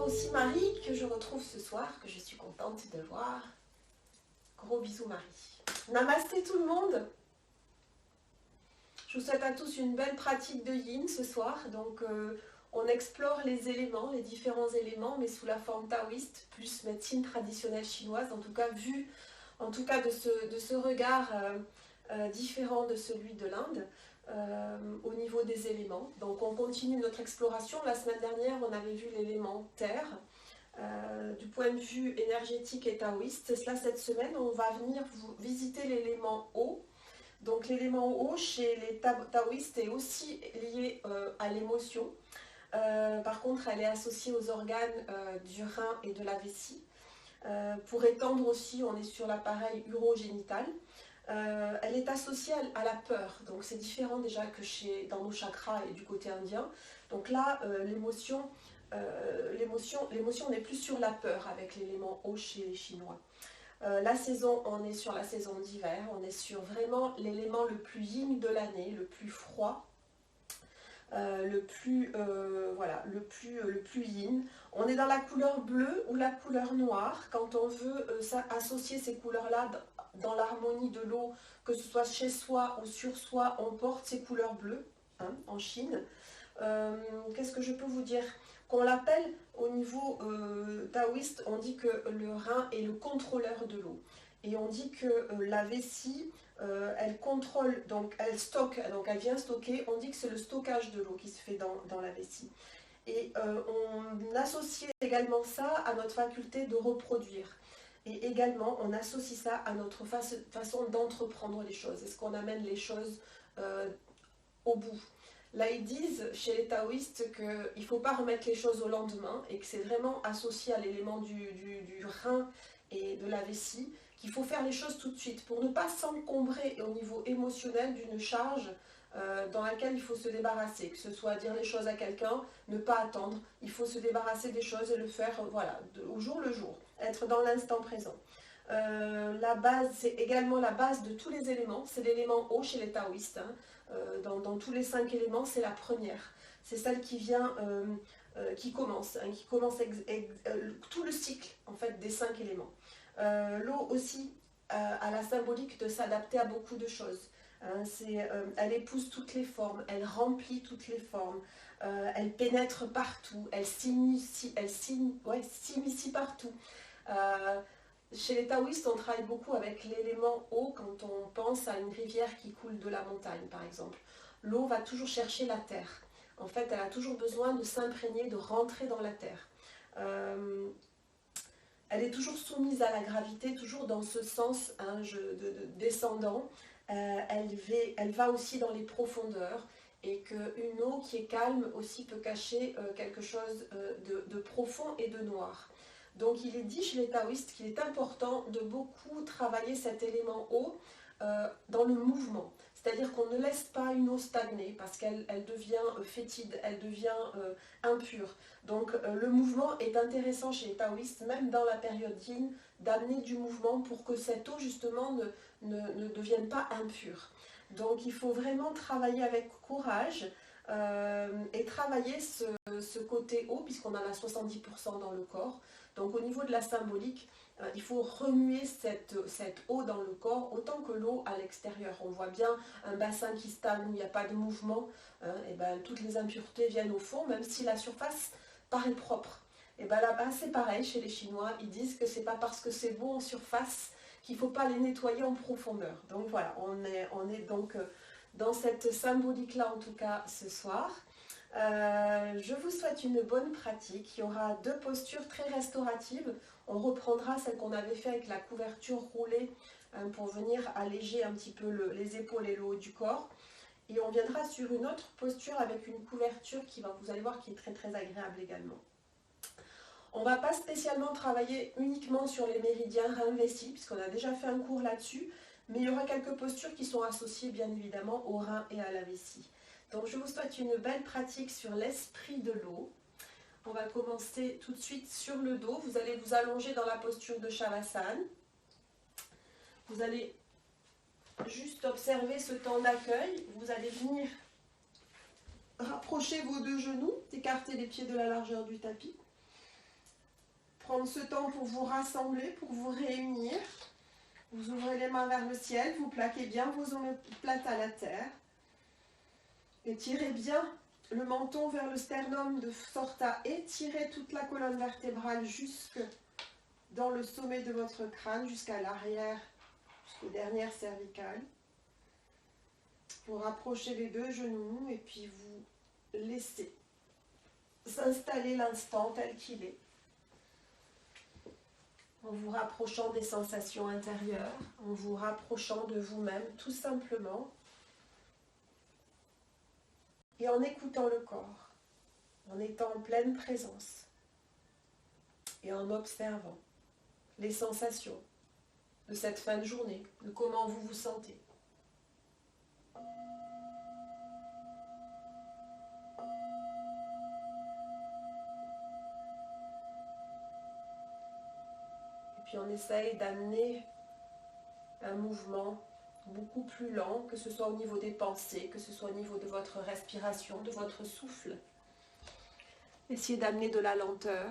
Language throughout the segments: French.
voir aussi Marie, que je retrouve ce soir, que je suis contente de voir. Gros bisous Marie. Namasté tout le monde. Je vous souhaite à tous une belle pratique de yin ce soir. Donc on explore les éléments, les différents éléments, mais sous la forme taoïste, plus médecine traditionnelle chinoise, en tout cas vu, en tout cas de ce regard différent de celui de l'Inde. Au niveau des éléments. Donc on continue notre exploration. La semaine dernière, on avait vu l'élément terre du point de vue énergétique et taoïste. Là, cette semaine, on va venir visiter l'élément eau. Donc l'élément eau, chez les taoïstes, est aussi lié à l'émotion. Par contre, elle est associée aux organes du rein et de la vessie. Pour étendre aussi, on est sur l'appareil urogénital. Elle est associée à la peur, donc c'est différent déjà que dans nos chakras et du côté indien. Donc là, l'émotion n'est plus sur la peur avec l'élément eau chez les Chinois. La saison, on est sur la saison d'hiver, on est sur vraiment l'élément le plus yin de l'année, le plus froid, le plus yin. On est dans la couleur bleue ou la couleur noire quand on veut associer ces couleurs-là dans l'harmonie de l'eau, que ce soit chez soi ou sur soi, on porte ces couleurs bleues en Chine. Qu'est-ce que je peux vous dire? Qu'on l'appelle au niveau taoïste, on dit que le rein est le contrôleur de l'eau. Et on dit que la vessie, elle contrôle, donc elle stocke, donc elle vient stocker, on dit que c'est le stockage de l'eau qui se fait dans la vessie. Et on associe également ça à notre faculté de reproduire. Et également, on associe ça à notre façon d'entreprendre les choses. Est-ce qu'on amène les choses au bout? Là, ils disent chez les taoïstes qu'il ne faut pas remettre les choses au lendemain et que c'est vraiment associé à l'élément du rein et de la vessie, qu'il faut faire les choses tout de suite pour ne pas s'encombrer au niveau émotionnel d'une charge dans laquelle il faut se débarrasser, que ce soit dire les choses à quelqu'un, ne pas attendre, il faut se débarrasser des choses et le faire au jour le jour, être dans l'instant présent. La base, c'est également la base de tous les éléments, c'est l'élément eau chez les taoïstes. Dans tous les 5 éléments, c'est la première. C'est celle qui vient, qui commence tout le cycle en fait, des 5 éléments. L'eau aussi a la symbolique de s'adapter à beaucoup de choses. Elle épouse toutes les formes, elle remplit toutes les formes, elle pénètre partout, elle s'immisce partout. Chez les taoïstes, on travaille beaucoup avec l'élément eau quand on pense à une rivière qui coule de la montagne, par exemple. L'eau va toujours chercher la terre. En fait, elle a toujours besoin de s'imprégner, de rentrer dans la terre. Elle est toujours soumise à la gravité, toujours dans ce sens descendant. Elle va aussi dans les profondeurs et qu'une eau qui est calme aussi peut cacher quelque chose de profond et de noir. Donc il est dit chez les taoïstes qu'il est important de beaucoup travailler cet élément eau dans le mouvement. C'est-à-dire qu'on ne laisse pas une eau stagner parce qu'elle devient fétide, elle devient impure. Donc le mouvement est intéressant chez les taoïstes, même dans la période yin, d'amener du mouvement pour que cette eau justement ne devienne pas impure. Donc il faut vraiment travailler avec courage et travailler ce côté eau, puisqu'on en a 70% dans le corps. Donc au niveau de la symbolique, il faut remuer cette eau dans le corps autant que l'eau à l'extérieur. On voit bien un bassin qui stagne où il n'y a pas de mouvement, et ben, toutes les impuretés viennent au fond, même si la surface paraît propre. Et ben là-bas c'est pareil chez les Chinois, ils disent que c'est pas parce que c'est beau en surface qu'il ne faut pas les nettoyer en profondeur. Donc voilà, on est donc dans cette symbolique-là en tout cas ce soir. Je vous souhaite une bonne pratique. Il y aura 2 postures très restauratives. On reprendra celle qu'on avait fait avec la couverture roulée pour venir alléger un petit peu les épaules et le haut du corps. Et on viendra sur une autre posture avec une couverture qui va, vous allez voir, qui est très très agréable également. On ne va pas spécialement travailler uniquement sur les méridiens rein-vessie, puisqu'on a déjà fait un cours là-dessus, mais il y aura quelques postures qui sont associées bien évidemment au rein et à la vessie. Donc je vous souhaite une belle pratique sur l'esprit de l'eau. On va commencer tout de suite sur le dos. Vous allez vous allonger dans la posture de Shavasana. Vous allez juste observer ce temps d'accueil. Vous allez venir rapprocher vos 2 genoux, écarter les pieds de la largeur du tapis. prendre ce temps pour vous rassembler, pour vous réunir. Vous ouvrez les mains vers le ciel, vous plaquez bien vos omoplates à la terre. Étirez bien le menton vers le sternum de sorte à étirer toute la colonne vertébrale jusque dans le sommet de votre crâne, jusqu'à l'arrière, jusqu'aux dernières cervicales. Vous rapprochez les deux genoux et puis vous laissez s'installer l'instant tel qu'il est. En vous rapprochant des sensations intérieures, en vous rapprochant de vous-même tout simplement, et en écoutant le corps, en étant en pleine présence, et en observant les sensations de cette fin de journée, de comment vous vous sentez. Et puis on essaye d'amener un mouvement beaucoup plus lent, que ce soit au niveau des pensées, que ce soit au niveau de votre respiration, de votre souffle. Essayez d'amener de la lenteur,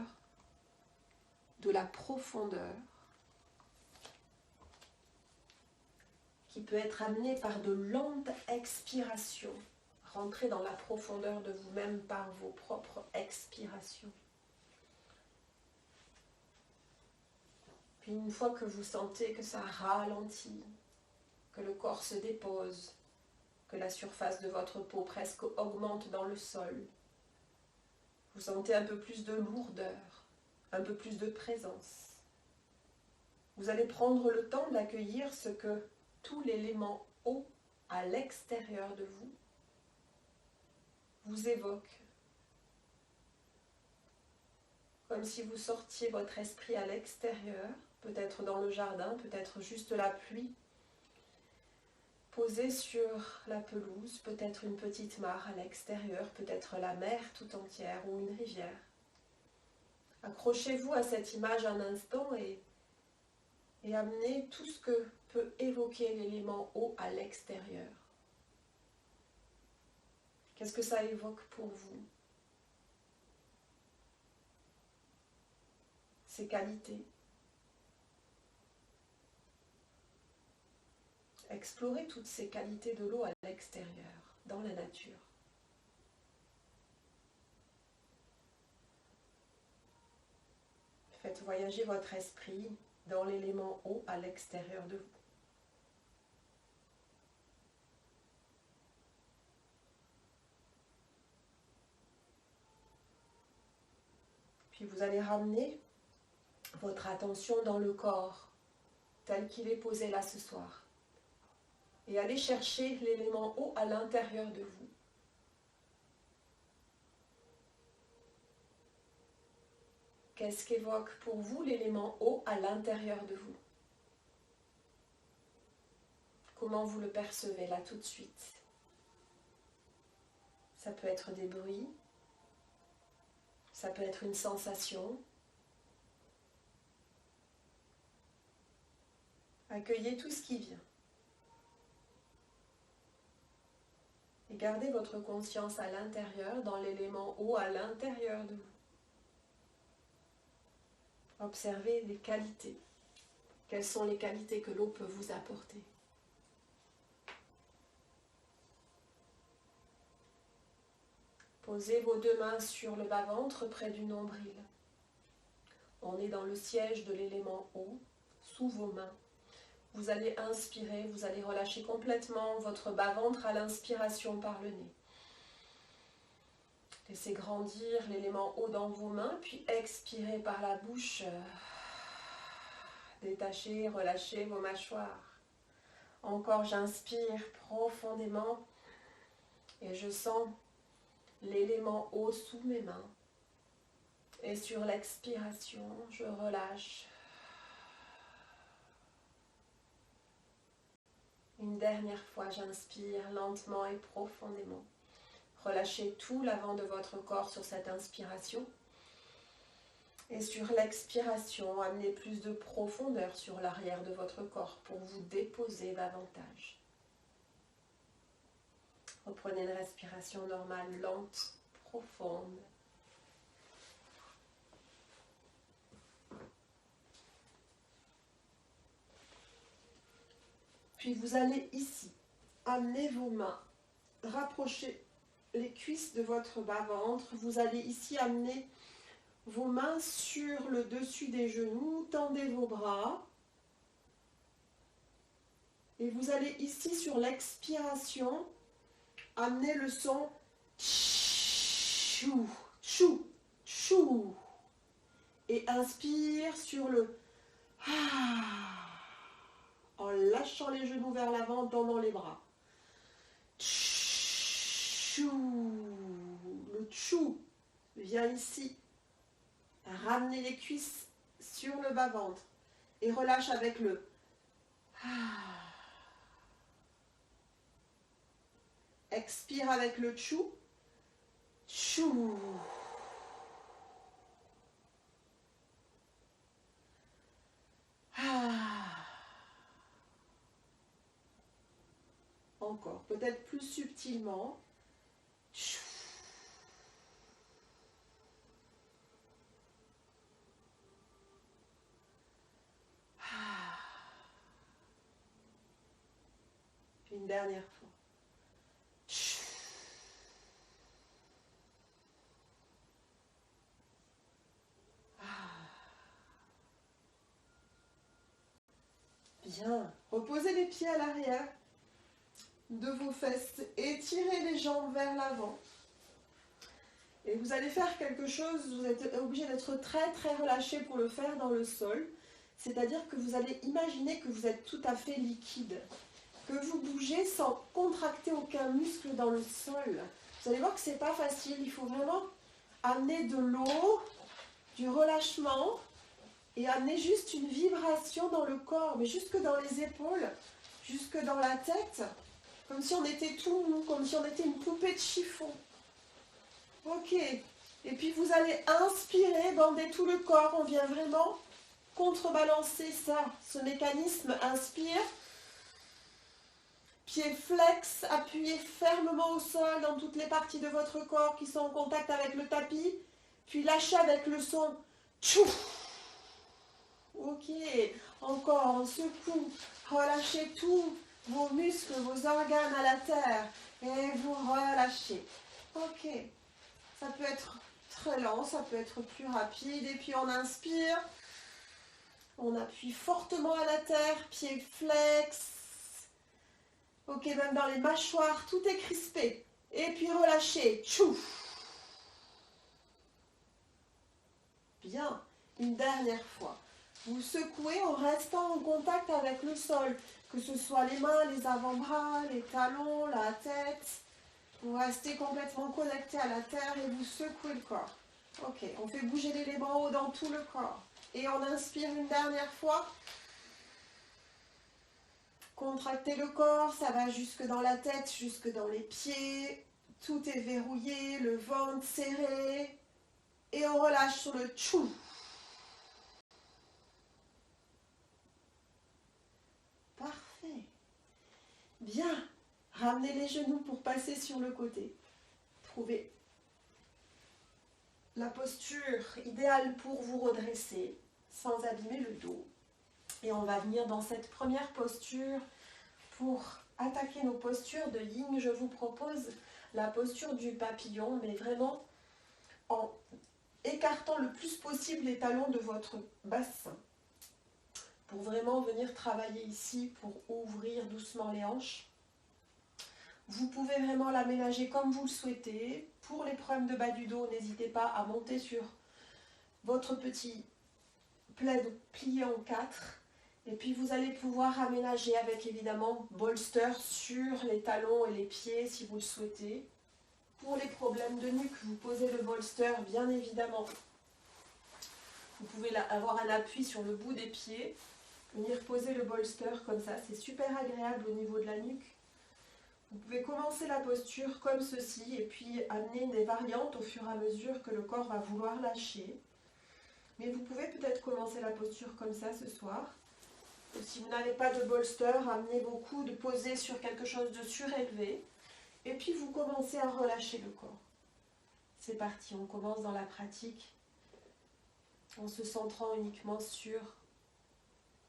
de la profondeur, qui peut être amenée par de lentes expirations. Rentrez dans la profondeur de vous-même par vos propres expirations. Puis une fois que vous sentez que ça ralentit, que le corps se dépose, que la surface de votre peau presque augmente dans le sol, vous sentez un peu plus de lourdeur, un peu plus de présence. Vous allez prendre le temps d'accueillir ce que tout l'élément eau à l'extérieur de vous évoque. Comme si vous sortiez votre esprit à l'extérieur, peut-être dans le jardin, peut-être juste la pluie, posée sur la pelouse, peut-être une petite mare à l'extérieur, peut-être la mer tout entière ou une rivière. Accrochez-vous à cette image un instant et amenez tout ce que peut évoquer l'élément eau à l'extérieur. Qu'est-ce que ça évoque pour vous? Ses qualités. Explorez toutes ces qualités de l'eau à l'extérieur, dans la nature. Faites voyager votre esprit dans l'élément eau à l'extérieur de vous. Puis vous allez ramener votre attention dans le corps, tel qu'il est posé là ce soir. Et allez chercher l'élément eau à l'intérieur de vous. Qu'est-ce qu'évoque pour vous l'élément eau à l'intérieur de vous? Comment vous le percevez là tout de suite? Ça peut être des bruits, ça peut être une sensation. Accueillez tout ce qui vient. Et gardez votre conscience à l'intérieur, dans l'élément eau à l'intérieur de vous. Observez les qualités. Quelles sont les qualités que l'eau peut vous apporter? Posez vos deux mains sur le bas-ventre près du nombril. On est dans le siège de l'élément eau, sous vos mains. Vous allez inspirer, vous allez relâcher complètement votre bas-ventre à l'inspiration par le nez. Laissez grandir l'élément eau dans vos mains, puis expirez par la bouche. Détachez, relâchez vos mâchoires. Encore, j'inspire profondément et je sens l'élément eau sous mes mains. Et sur l'expiration, je relâche. Une dernière fois, j'inspire lentement et profondément. Relâchez tout l'avant de votre corps sur cette inspiration. Et sur l'expiration, amenez plus de profondeur sur l'arrière de votre corps pour vous déposer davantage. Reprenez une respiration normale, lente, profonde. Puis vous allez ici amener vos mains, rapprocher les cuisses de votre bas-ventre. Vous allez ici amener vos mains sur le dessus des genoux, tendez vos bras. Et vous allez ici sur l'expiration amener le son chou, chou, chou. Et inspire sur le en lâchant les genoux vers l'avant, tendant les bras. Chou. Le chou vient ici ramener les cuisses sur le bas-ventre et relâche avec le expire avec le chou. Chou. Encore, peut-être plus subtilement. Une dernière fois. Bien. Reposez les pieds à l'arrière de vos fesses, étirez les jambes vers l'avant. Et vous allez faire quelque chose, vous êtes obligé d'être très très relâché pour le faire dans le sol. C'est-à-dire que vous allez imaginer que vous êtes tout à fait liquide, que vous bougez sans contracter aucun muscle dans le sol. Vous allez voir que c'est pas facile, il faut vraiment amener de l'eau, du relâchement et amener juste une vibration dans le corps, mais jusque dans les épaules, jusque dans la tête, comme si on était tout mou, comme si on était une poupée de chiffon. Ok, et puis vous allez inspirer, bander tout le corps, on vient vraiment contrebalancer ça, ce mécanisme. Inspire, pied flex, appuyez fermement au sol dans toutes les parties de votre corps qui sont en contact avec le tapis, puis lâchez avec le son tchouf. Ok, encore, on secoue, relâchez tous vos muscles, vos organes à la terre et vous relâchez. Ok, ça peut être très lent, ça peut être plus rapide et puis on inspire, on appuie fortement à la terre, pied flex. Ok, même dans les mâchoires, tout est crispé. Et puis relâchez, tchouf. Bien, une dernière fois. Vous secouez en restant en contact avec le sol, que ce soit les mains, les avant-bras, les talons, la tête. Vous restez complètement connecté à la terre et vous secouez le corps. Ok, on fait bouger l'élément haut dans tout le corps. Et on inspire une dernière fois. Contractez le corps, ça va jusque dans la tête, jusque dans les pieds. Tout est verrouillé, le ventre serré. Et on relâche sur le tchou. Parfait. Bien. Ramenez les genoux pour passer sur le côté. Trouvez la posture idéale pour vous redresser sans abîmer le dos. Et on va venir dans cette première posture. Pour attaquer nos postures de yin, je vous propose la posture du papillon, mais vraiment en écartant le plus possible les talons de votre bassin. Pour vraiment venir travailler ici, pour ouvrir doucement les hanches. Vous pouvez vraiment l'aménager comme vous le souhaitez. Pour les problèmes de bas du dos, n'hésitez pas à monter sur votre petit plaid plié en 4. Et puis vous allez pouvoir aménager avec évidemment bolster sur les talons et les pieds si vous le souhaitez. Pour les problèmes de nuque, vous posez le bolster bien évidemment. Vous pouvez avoir un appui sur le bout des pieds, venir poser le bolster comme ça, c'est super agréable au niveau de la nuque. Vous pouvez commencer la posture comme ceci et puis amener des variantes au fur et à mesure que le corps va vouloir lâcher. Mais vous pouvez peut-être commencer la posture comme ça ce soir. Si vous n'avez pas de bolster, amenez vos coudes posés sur quelque chose de surélevé. Et puis vous commencez à relâcher le corps. C'est parti, on commence dans la pratique en se centrant uniquement sur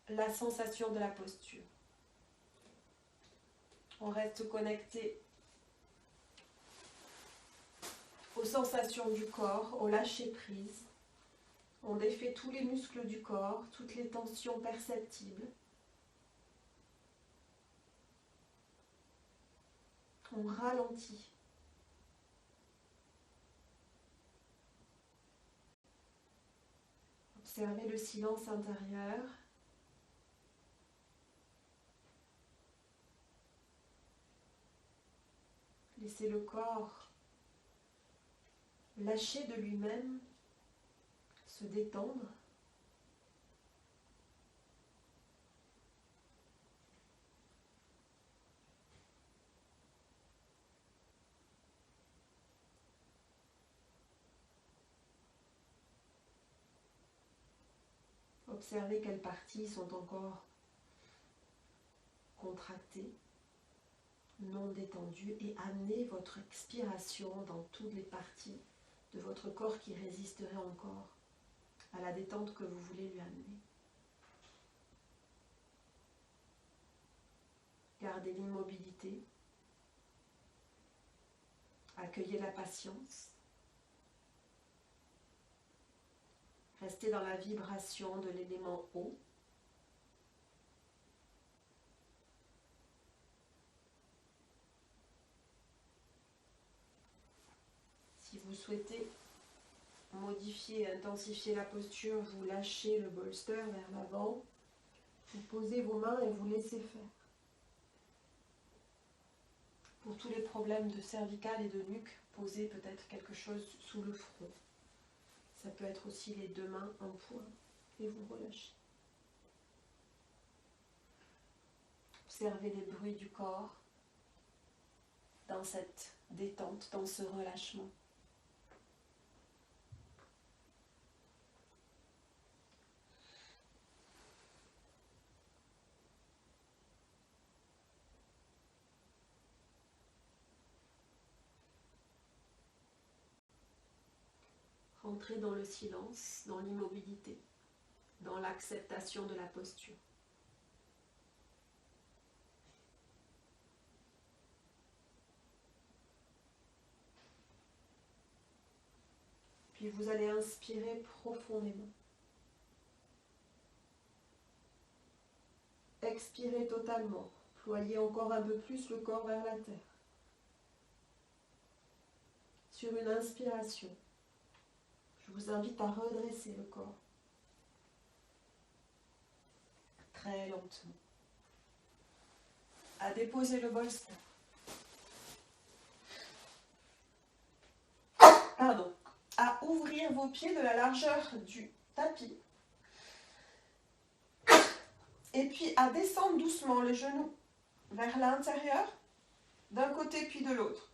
la sensation de la posture. On reste connecté aux sensations du corps, au lâcher-prise. On défait tous les muscles du corps, toutes les tensions perceptibles. On ralentit. Observez le silence intérieur. Laissez le corps lâcher de lui-même, se détendre. Observez quelles parties sont encore contractées, non détendues, et amenez votre expiration dans toutes les parties de votre corps qui résisteraient encore à la détente que vous voulez lui amener. Gardez l'immobilité, accueillez la patience, restez dans la vibration de l'élément eau. Si vous souhaitez modifier et intensifier la posture, vous lâchez le bolster vers l'avant, vous posez vos mains et vous laissez faire. Pour tous les problèmes de cervicale et de nuque, posez peut-être quelque chose sous le front. Ça peut être aussi les deux mains en point et vous relâchez. Observez les bruits du corps dans cette détente, dans ce relâchement. Entrez dans le silence, dans l'immobilité, dans l'acceptation de la posture. Puis vous allez inspirer profondément. Expirez totalement. Ployez encore un peu plus le corps vers la terre. Sur une inspiration, je vous invite à redresser le corps. Très lentement. À déposer le bolster. Pardon. À ouvrir vos pieds de la largeur du tapis. Et puis à descendre doucement les genoux vers l'intérieur, d'un côté puis de l'autre,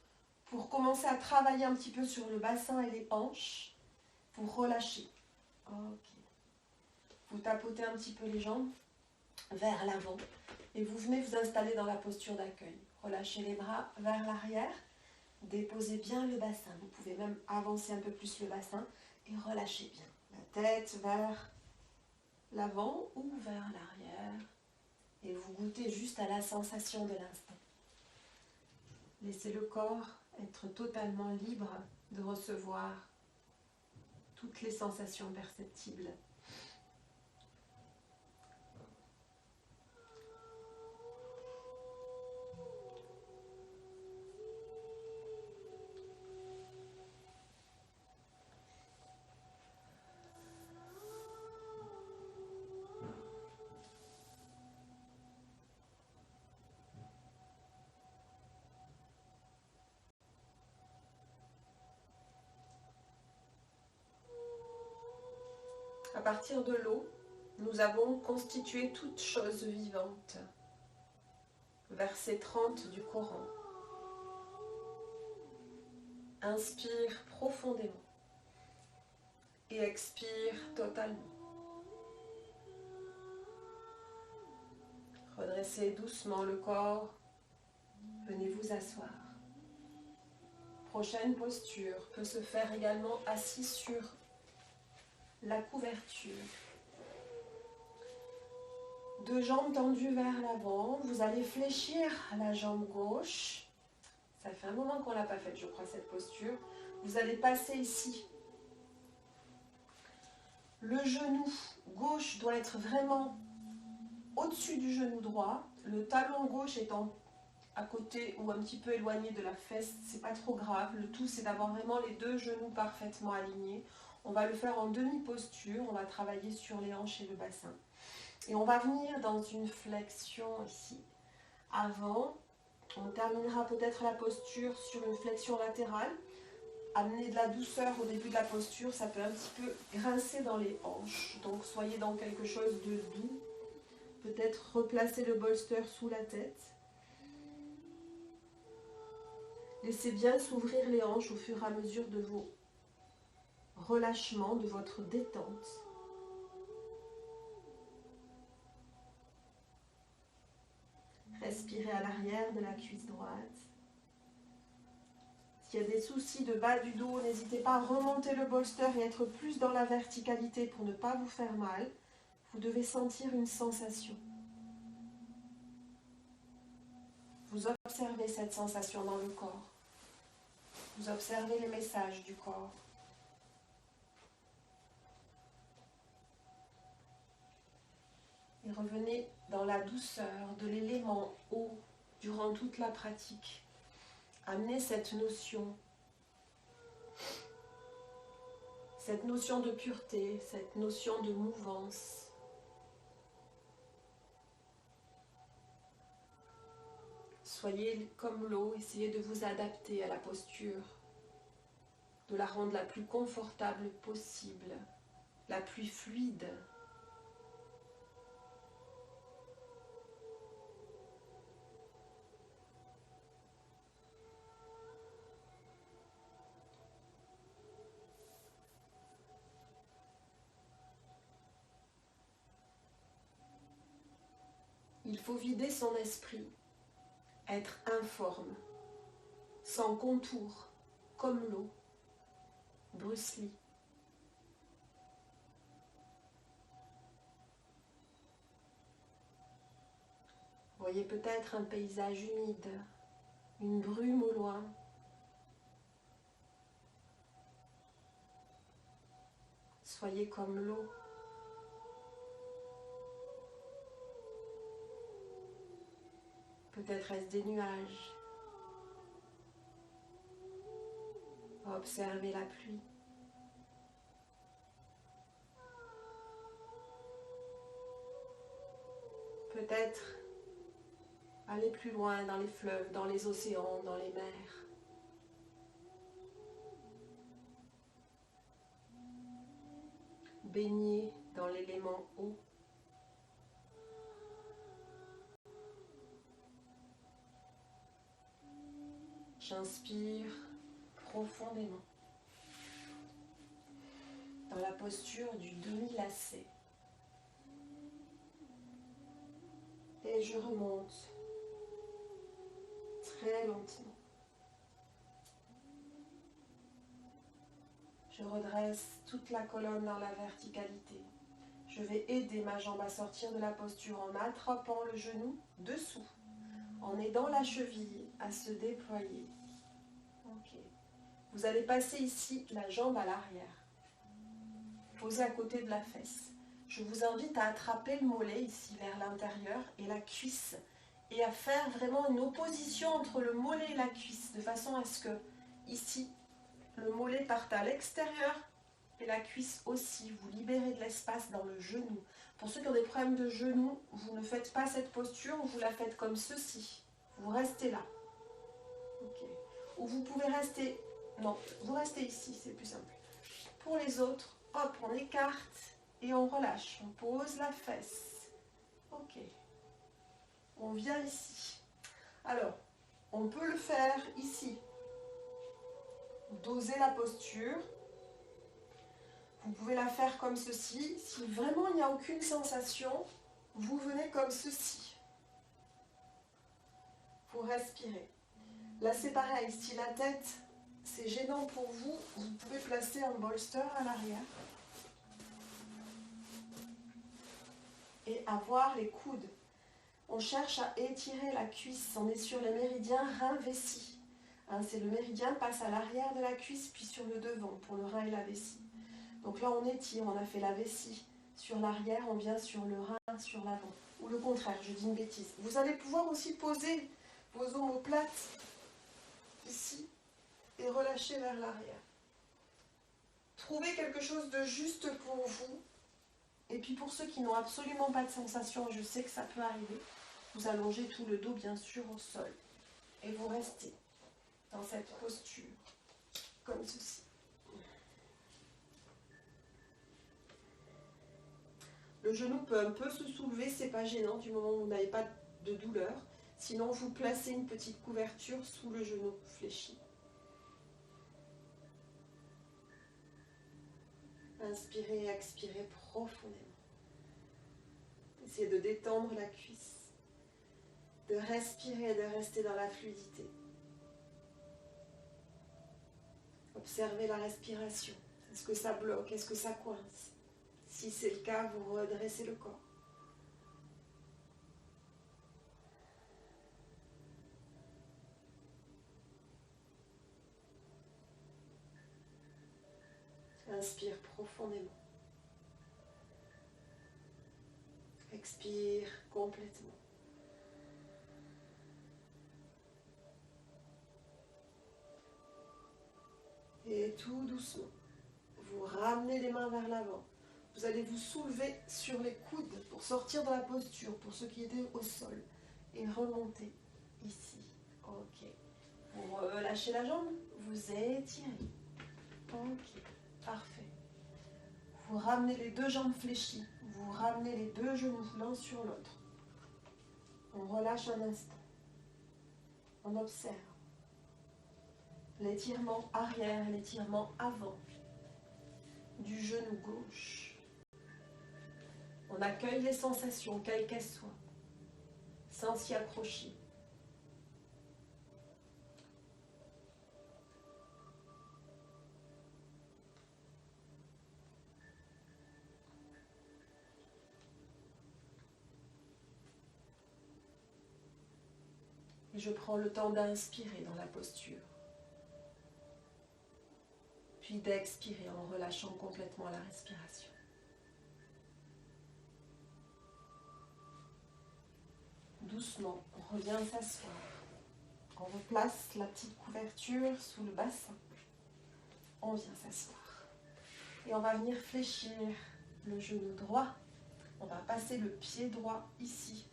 pour commencer à travailler un petit peu sur le bassin et les hanches, pour relâcher. Ok. Vous tapotez un petit peu les jambes vers l'avant et vous venez vous installer dans la posture d'accueil. Relâchez les bras vers l'arrière, déposez bien le bassin. Vous pouvez même avancer un peu plus le bassin et relâchez bien. La tête vers l'avant ou vers l'arrière. Et vous goûtez juste à la sensation de l'instant. Laissez le corps être totalement libre de recevoir toutes les sensations perceptibles. À partir de l'eau, nous avons constitué toute chose vivante. Verset 30 du Coran. Inspire profondément et expire totalement. Redressez doucement le corps. Venez vous asseoir. Prochaine posture peut se faire également assis sur la couverture. Deux jambes tendues vers l'avant. Vous allez fléchir la jambe gauche. Ça fait un moment qu'on ne l'a pas faite, je crois, cette posture. Vous allez passer ici. Le genou gauche doit être vraiment au-dessus du genou droit. Le talon gauche étant à côté ou un petit peu éloigné de la fesse, c'est pas trop grave. Le tout, c'est d'avoir vraiment les deux genoux parfaitement alignés. On va le faire en demi-posture. On va travailler sur les hanches et le bassin. Et on va venir dans une flexion ici. Avant, on terminera peut-être la posture sur une flexion latérale. Amener de la douceur au début de la posture, ça peut un petit peu grincer dans les hanches. Donc soyez dans quelque chose de doux. Peut-être replacer le bolster sous la tête. Laissez bien s'ouvrir les hanches au fur et à mesure de vos relâchements, de votre détente. Respirez à l'arrière de la cuisse droite. S'il y a des soucis de bas du dos, n'hésitez pas à remonter le bolster et être plus dans la verticalité pour ne pas vous faire mal. Vous devez sentir une sensation. Vous observez cette sensation dans le corps. Vous observez les messages du corps. Et revenez dans la douceur de l'élément eau durant toute la pratique. Amenez cette notion de pureté, cette notion de mouvance. Soyez comme l'eau, essayez de vous adapter à la posture, de la rendre la plus confortable possible, la plus fluide. Il faut vider son esprit, être informe, sans contour, comme l'eau. Bruce Lee. Voyez peut-être un paysage humide, une brume au loin. Soyez comme l'eau. Peut-être est-ce des nuages. Observez la pluie. Peut-être aller plus loin dans les fleuves, dans les océans, dans les mers. Baigner dans l'élément eau. J'inspire profondément dans la posture du demi-lacet. Et je remonte très lentement. Je redresse toute la colonne dans la verticalité. Je vais aider ma jambe à sortir de la posture en attrapant le genou dessous, en aidant la cheville à se déployer. Ok. Vous allez passer ici la jambe à l'arrière, posée à côté de la fesse. Je vous invite à attraper le mollet ici vers l'intérieur et la cuisse et à faire vraiment une opposition entre le mollet et la cuisse de façon à ce que ici le mollet parte à l'extérieur et la cuisse aussi. Vous libérez de l'espace dans le genou. Pour ceux qui ont des problèmes de genou, vous ne faites pas cette posture, vous la faites comme ceci. Vous restez là. Ok. Ou vous pouvez rester... Non, vous restez ici, c'est plus simple. Pour les autres, hop, on écarte et on relâche. On pose la fesse. Ok. On vient ici. Alors, on peut le faire ici. Doser la posture. Vous pouvez la faire comme ceci. Si vraiment il n'y a aucune sensation, vous venez comme ceci. Vous respirez. Là, c'est pareil. Si la tête, c'est gênant pour vous, vous pouvez placer un bolster à l'arrière. et avoir les coudes. On cherche à étirer la cuisse. On est sur le méridien rein-vessie. Hein, c'est le méridien passe à l'arrière de la cuisse puis sur le devant pour le rein et la vessie. Donc là on étire, on a fait la vessie sur l'arrière, on vient sur le rein, sur l'avant. Ou le contraire, je dis une bêtise. Vous allez pouvoir aussi poser vos omoplates ici et relâcher vers l'arrière. Trouvez quelque chose de juste pour vous. Et puis pour ceux qui n'ont absolument pas de sensation, je sais que ça peut arriver, vous allongez tout le dos bien sûr au sol. Et vous restez dans cette posture, comme ceci. Le genou peut un peu se soulever, c'est pas gênant du moment où vous n'avez pas de douleur. Sinon, vous placez une petite couverture sous le genou fléchi. Inspirez et expirez profondément. Essayez de détendre la cuisse, de respirer et de rester dans la fluidité. Observez la respiration. Est-ce que ça bloque? Est-ce que ça coince? Si c'est le cas, vous redressez le corps. Inspire profondément. Expire complètement. Et tout doucement, vous ramenez les mains vers l'avant. Vous allez vous soulever sur les coudes pour sortir de la posture, pour ceux qui étaient au sol. Et remonter ici. Ok. Vous relâchez la jambe, vous étirez. Ok, parfait. Vous ramenez les deux jambes fléchies. Vous ramenez les deux genoux l'un sur l'autre. On relâche un instant. On observe l'étirement arrière et l'étirement avant du genou gauche. On accueille les sensations, quelles qu'elles soient, sans s'y accrocher. Et je prends le temps d'inspirer dans la posture. Puis d'expirer en relâchant complètement la respiration. Doucement, on revient s'asseoir. On replace la petite couverture sous le bassin. On vient s'asseoir. Et on va venir fléchir le genou droit. On va passer le pied droit ici.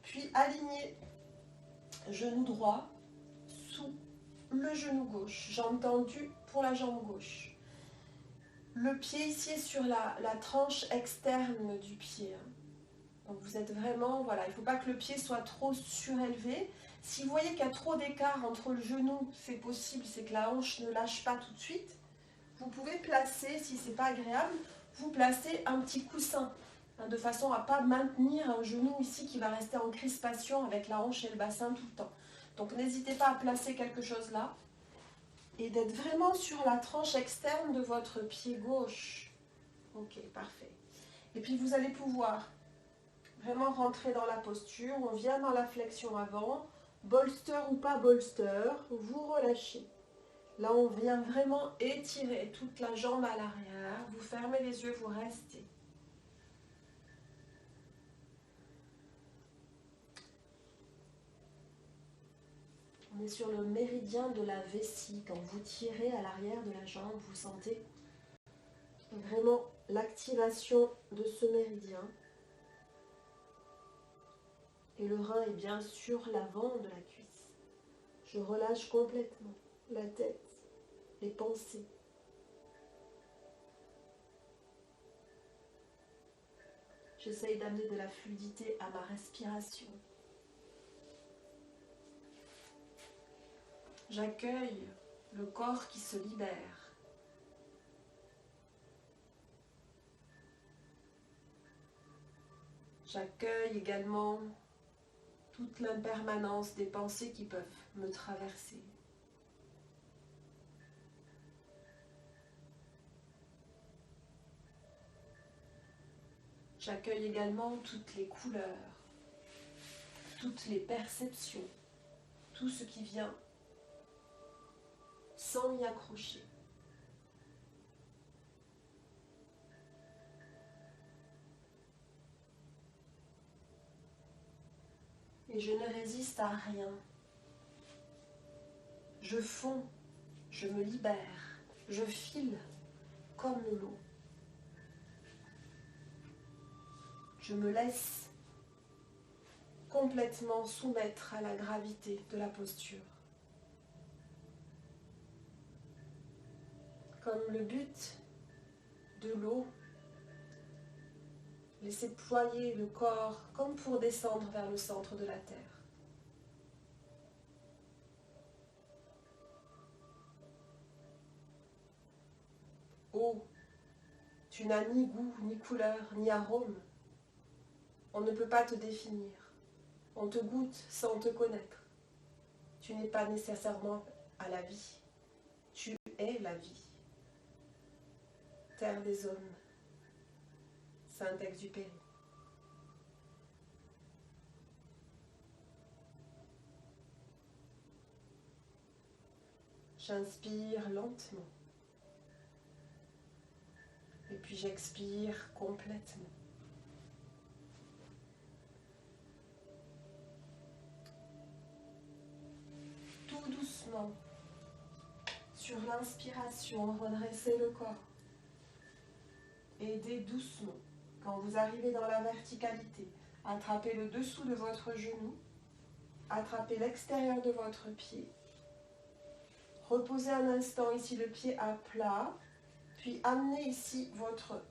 Puis aligner genou droit sous le genou gauche. Jambe tendue pour la jambe gauche. Le pied ici est sur la tranche externe du pied. Donc vous êtes vraiment, voilà, il ne faut pas que le pied soit trop surélevé. Si vous voyez qu'il y a trop d'écart entre le genou, c'est possible, c'est que la hanche ne lâche pas tout de suite. Vous pouvez placer, si ce n'est pas agréable, vous placez un petit coussin, de façon à ne pas maintenir un genou ici qui va rester en crispation avec la hanche et le bassin tout le temps. Donc n'hésitez pas à placer quelque chose là et d'être vraiment sur la tranche externe de votre pied gauche. Ok, parfait. Et puis vous allez pouvoir vraiment rentrer dans la posture. On vient dans la flexion avant, bolster ou pas bolster, vous relâchez. Là, on vient vraiment étirer toute la jambe à l'arrière. Vous fermez les yeux, vous restez. On est sur le méridien de la vessie. Quand vous tirez à l'arrière de la jambe, vous sentez vraiment l'activation de ce méridien. Et le rein est bien sur l'avant de la cuisse. Je relâche complètement la tête, les pensées. J'essaye d'amener de la fluidité à ma respiration. J'accueille le corps qui se libère. J'accueille également toute l'impermanence des pensées qui peuvent me traverser. J'accueille également toutes les couleurs, toutes les perceptions, tout ce qui vient sans m'y accrocher. Et je ne résiste à rien. Je fonds, je me libère, je file comme l'eau. Je me laisse complètement soumettre à la gravité de la posture. Comme le but de l'eau, laissez ployer le corps comme pour descendre vers le centre de la terre. Eau, tu n'as ni goût, ni couleur, ni arôme. On ne peut pas te définir. On te goûte sans te connaître. Tu n'es pas nécessairement à la vie. Tu es la vie. Terre des hommes. Saint-Exupéry. J'inspire lentement. Et puis j'expire complètement. Tout doucement, sur l'inspiration, redressez le corps. Aidez doucement. Quand vous arrivez dans la verticalité, attrapez le dessous de votre genou, attrapez l'extérieur de votre pied. Reposez un instant ici le pied à plat, puis amenez ici votre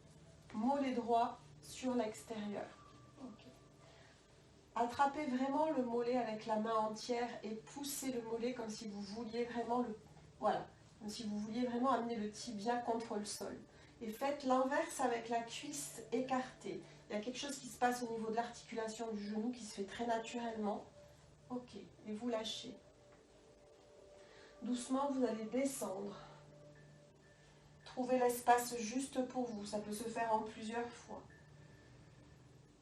mollet droit sur l'extérieur. Okay. Attrapez vraiment le mollet avec la main entière et poussez le mollet comme si vous vouliez vraiment comme si vous vouliez vraiment amener le tibia contre le sol. Et faites l'inverse avec la cuisse écartée. Il y a quelque chose qui se passe au niveau de l'articulation du genou qui se fait très naturellement. Ok, et vous lâchez. Doucement, vous allez descendre. Trouvez l'espace juste pour vous. Ça peut se faire en plusieurs fois.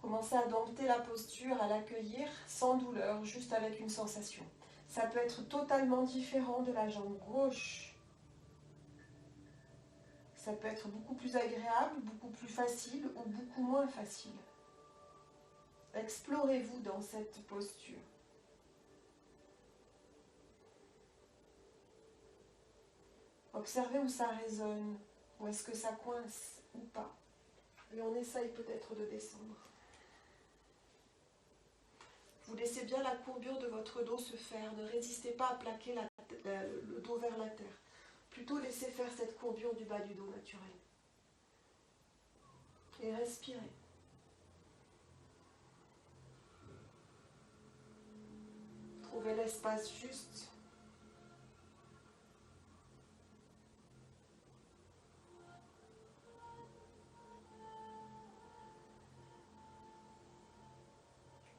Commencez à dompter la posture, à l'accueillir sans douleur, juste avec une sensation. Ça peut être totalement différent de la jambe gauche. Ça peut être beaucoup plus agréable, beaucoup plus facile ou beaucoup moins facile. Explorez-vous dans cette posture. Observez où ça résonne, où est-ce que ça coince ou pas. Et on essaye peut-être de descendre. Vous laissez bien la courbure de votre dos se faire. Ne résistez pas à plaquer le dos vers la terre. Plutôt laissez faire cette courbure du bas du dos naturel. Et respirez. Trouvez l'espace juste.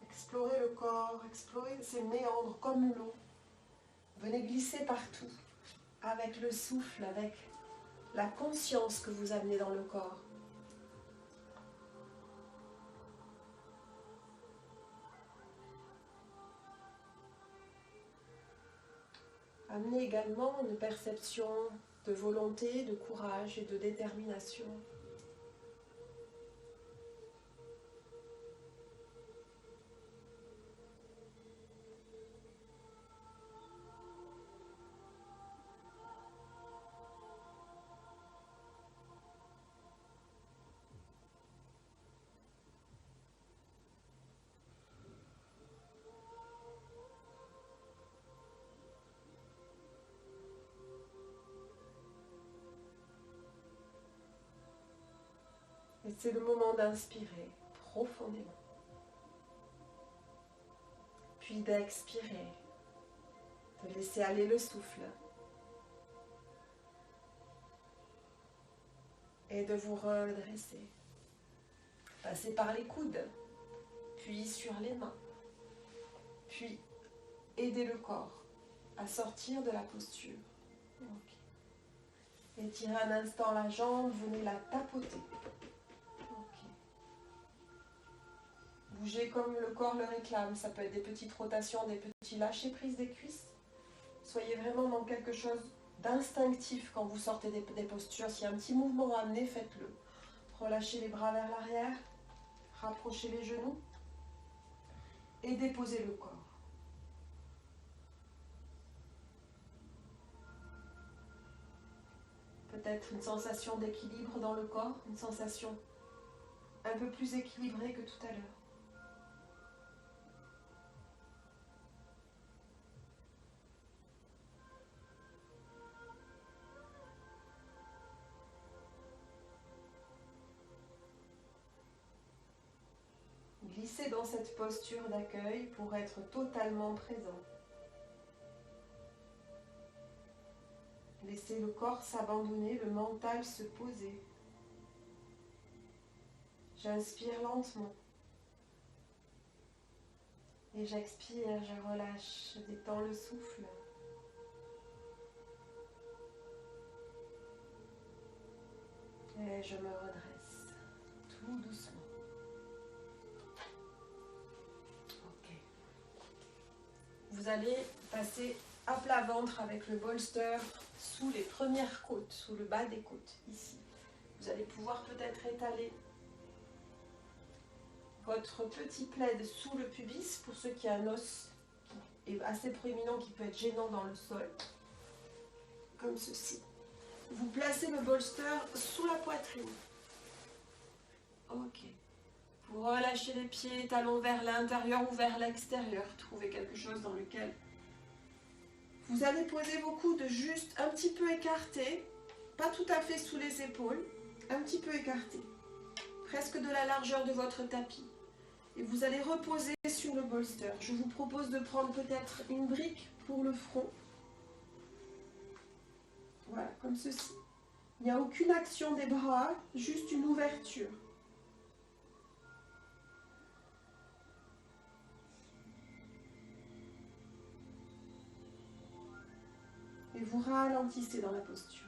Explorez le corps, explorez ces méandres comme l'eau. Venez glisser partout, avec le souffle, avec la conscience que vous amenez dans le corps. Amenez également une perception de volonté, de courage et de détermination. Et c'est le moment d'inspirer profondément. Puis d'expirer, de laisser aller le souffle. Et de vous redresser. Passez par les coudes, puis sur les mains. Puis aidez le corps à sortir de la posture. Okay. Étirez un instant la jambe, venez la tapoter. Okay. Bougez comme le corps le réclame. Ça peut être des petites rotations, des petits lâcher-prise des cuisses. Soyez vraiment dans quelque chose d'instinctif quand vous sortez des postures. S'il y a un petit mouvement à amener, faites-le. Relâchez les bras vers l'arrière. Rapprochez les genoux. Et déposez le corps. Peut-être une sensation d'équilibre dans le corps, une sensation un peu plus équilibrée que tout à l'heure. Glissez dans cette posture d'accueil pour être totalement présent. Laissez le corps s'abandonner, le mental se poser. J'inspire lentement. Et j'expire, je relâche, je détends le souffle. Et je me redresse, tout doucement. Ok. Vous allez passer à plat ventre avec le bolster sous les premières côtes, sous le bas des côtes, ici. Vous allez pouvoir peut-être étaler votre petit plaid sous le pubis, pour ceux qui ont un os qui est assez proéminent, qui peut être gênant dans le sol, comme ceci. Vous placez le bolster sous la poitrine. Ok. Vous relâchez les pieds, talons vers l'intérieur ou vers l'extérieur. Trouvez quelque chose dans lequel vous allez poser vos coudes juste un petit peu écartés, pas tout à fait sous les épaules, un petit peu écartés, presque de la largeur de votre tapis. Et vous allez reposer sur le bolster. Je vous propose de prendre peut-être une brique pour le front. Voilà, comme ceci. Il n'y a aucune action des bras, juste une ouverture. Et vous ralentissez dans la posture.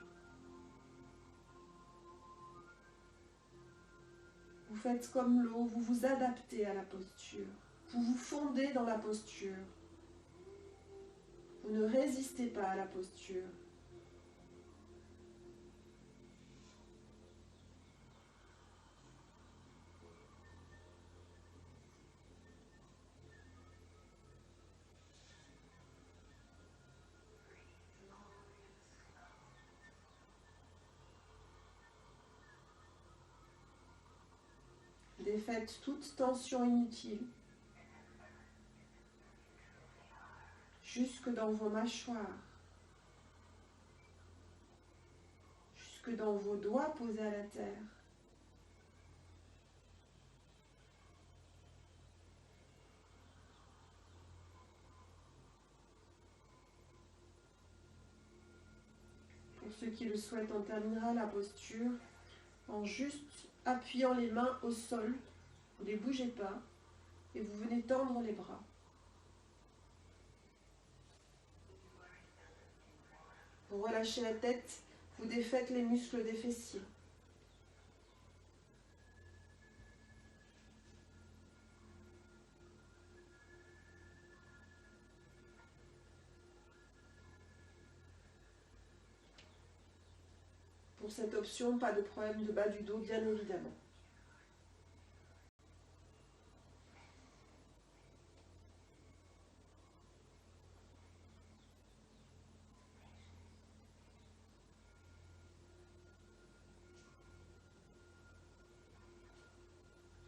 Vous faites comme l'eau, vous vous adaptez à la posture. Vous vous fondez dans la posture. Vous ne résistez pas à la posture. Défaites toute tension inutile. Jusque dans vos mâchoires. Jusque dans vos doigts posés à la terre. Pour ceux qui le souhaitent, on terminera la posture en juste appuyant les mains au sol. Vous ne les bougez pas et vous venez tendre les bras. Vous relâchez la tête, vous défaites les muscles des fessiers. Pour cette option, pas de problème de bas du dos, bien évidemment.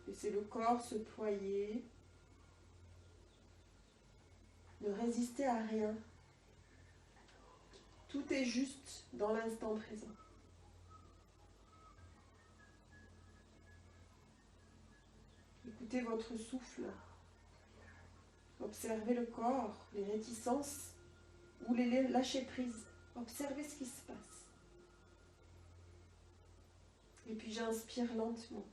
Laissez le corps se ployer. Ne résistez à rien. Tout est juste dans l'instant présent. Écoutez votre souffle. Observez le corps, les réticences ou les lâcher prise. Observez ce qui se passe. Et puis j'inspire lentement.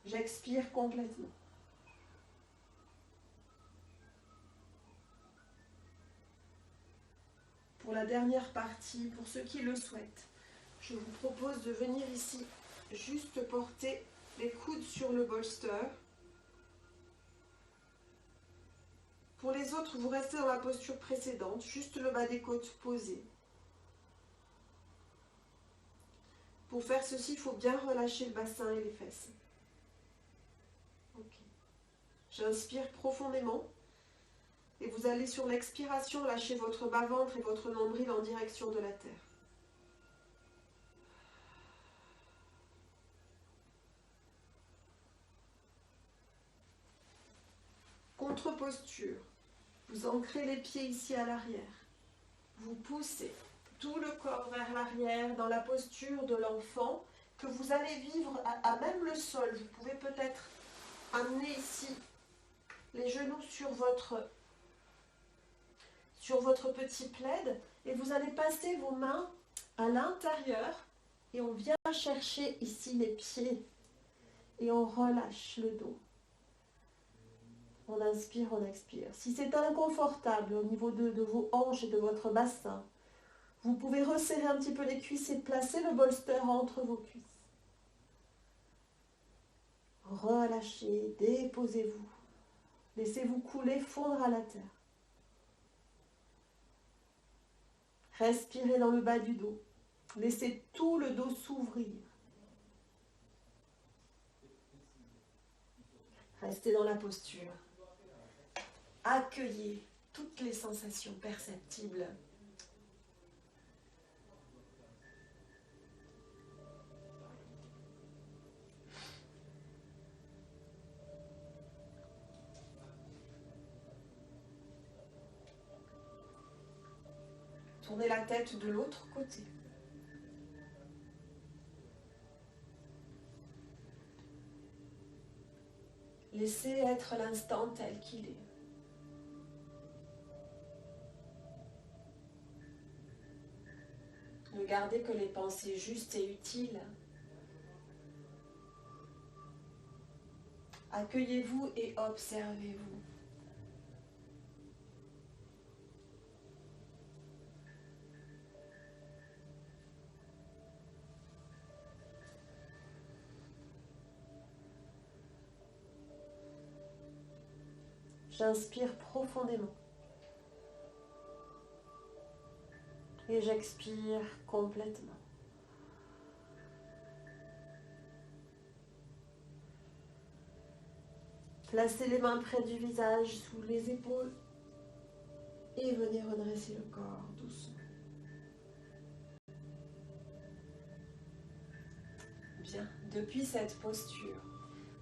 J'expire complètement. Pour la dernière partie, pour ceux qui le souhaitent, je vous propose de venir ici juste porter Les coudes sur le bolster. Pour les autres, vous restez dans la posture précédente, juste le bas des côtes posé. Pour faire ceci, il faut bien relâcher le bassin et les fesses. Ok. J'inspire profondément. Et vous allez sur l'expiration lâcher votre bas-ventre et votre nombril en direction de la terre. Contre-posture. Vous ancrez les pieds ici à l'arrière. Vous poussez tout le corps vers l'arrière dans la posture de l'enfant que vous allez vivre à même le sol. Vous pouvez peut-être amener ici les genoux sur votre petit plaid et vous allez passer vos mains à l'intérieur et on vient chercher ici les pieds et on relâche le dos. On inspire, on expire. Si c'est inconfortable au niveau de vos hanches et de votre bassin, vous pouvez resserrer un petit peu les cuisses et placer le bolster entre vos cuisses. Relâchez, déposez-vous. Laissez-vous couler, fondre à la terre. Respirez dans le bas du dos. Laissez tout le dos s'ouvrir. Restez dans la posture. Accueillez toutes les sensations perceptibles. Tournez la tête de l'autre côté. Laissez être l'instant tel qu'il est. Ne gardez que les pensées justes et utiles. Accueillez-vous et observez-vous. J'inspire profondément. Et j'expire complètement. Placez les mains près du visage, sous les épaules. Et venez redresser le corps doucement. Bien, depuis cette posture,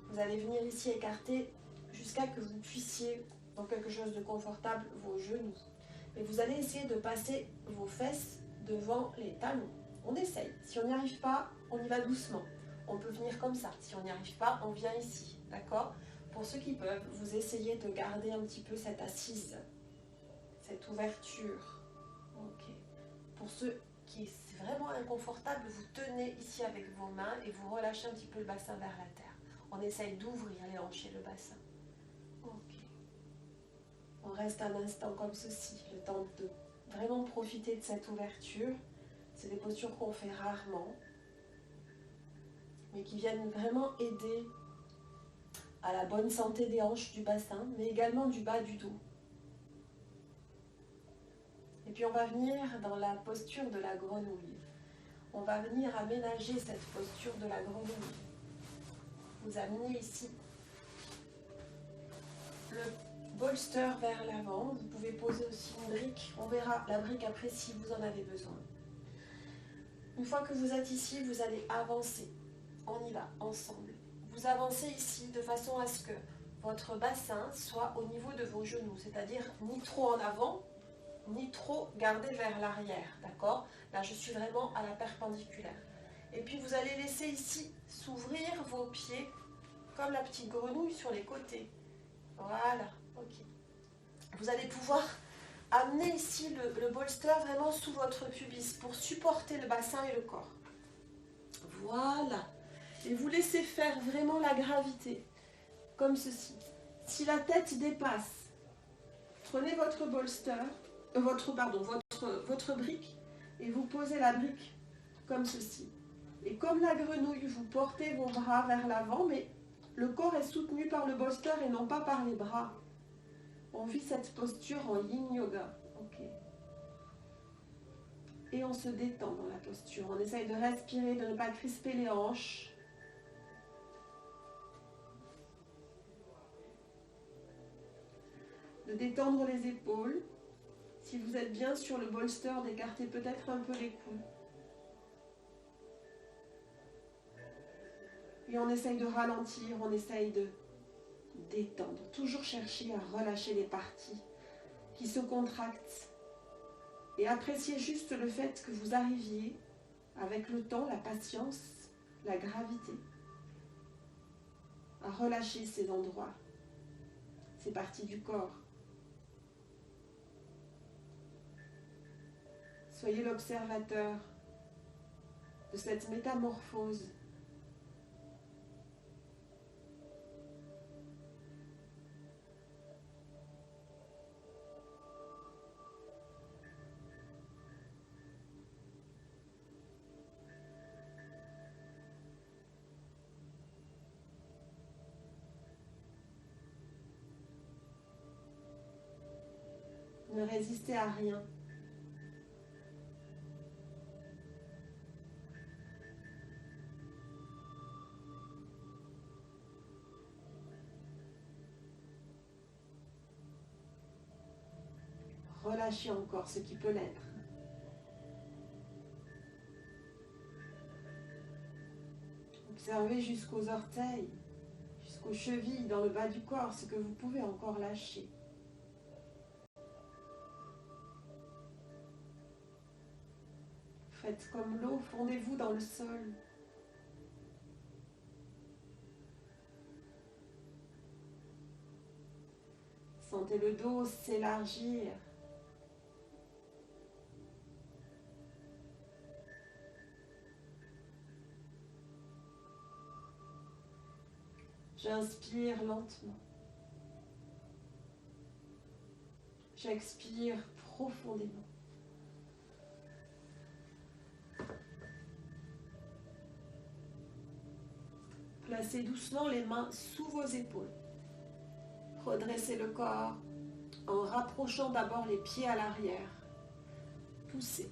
vous allez venir ici écarter jusqu'à que vous puissiez, dans quelque chose de confortable, vos genoux. Et vous allez essayer de passer vos fesses devant les talons. On essaye. Si on n'y arrive pas, on y va doucement. On peut venir comme ça. Si on n'y arrive pas, on vient ici. D'accord ? Pour ceux qui peuvent, vous essayez de garder un petit peu cette assise, cette ouverture. Ok. Pour ceux qui c'est vraiment inconfortable, vous tenez ici avec vos mains et vous relâchez un petit peu le bassin vers la terre. On essaye d'ouvrir les hanches et le bassin. Ok. On reste un instant comme ceci, le temps de vraiment profiter de cette ouverture. C'est des postures qu'on fait rarement, mais qui viennent vraiment aider à la bonne santé des hanches, du bassin, mais également du bas du dos. Et puis on va venir dans la posture de la grenouille. On va venir aménager cette posture de la grenouille. Vous amenez ici le bolster vers l'avant. Vous pouvez poser aussi une brique. On verra la brique après si vous en avez besoin. Une fois que vous êtes ici, vous allez avancer. On y va ensemble. Vous avancez ici de façon à ce que votre bassin soit au niveau de vos genoux, c'est-à-dire ni trop en avant, ni trop gardé vers l'arrière, d'accord? Là, je suis vraiment à la perpendiculaire. Et puis, vous allez laisser ici s'ouvrir vos pieds comme la petite grenouille sur les côtés. Voilà, ok. Vous allez pouvoir amener ici le bolster vraiment sous votre pubis pour supporter le bassin et le corps. Voilà. Et vous laissez faire vraiment la gravité, comme ceci. Si la tête dépasse, prenez votre bolster, votre brique, et vous posez la brique comme ceci. Et comme la grenouille, vous portez vos bras vers l'avant, mais le corps est soutenu par le bolster et non pas par les bras. On vit cette posture en yin yoga. Ok. Et on se détend dans la posture. On essaye de respirer, de ne pas crisper les hanches. De détendre les épaules. Si vous êtes bien sur le bolster, d'écarter peut-être un peu les coudes. Et on essaye de ralentir, on essaye de détendre. Toujours chercher à relâcher les parties qui se contractent. Et apprécier juste le fait que vous arriviez, avec le temps, la patience, la gravité, à relâcher ces endroits, ces parties du corps. Soyez l'observateur de cette métamorphose. Ne résistez à rien. Relâchez encore ce qui peut l'être. Observez jusqu'aux orteils, jusqu'aux chevilles, dans le bas du corps, ce que vous pouvez encore lâcher. Faites comme l'eau, fondez-vous dans le sol. Sentez le dos s'élargir. J'inspire lentement. J'expire profondément. Placez doucement les mains sous vos épaules. Redressez le corps en rapprochant d'abord les pieds à l'arrière. Poussez.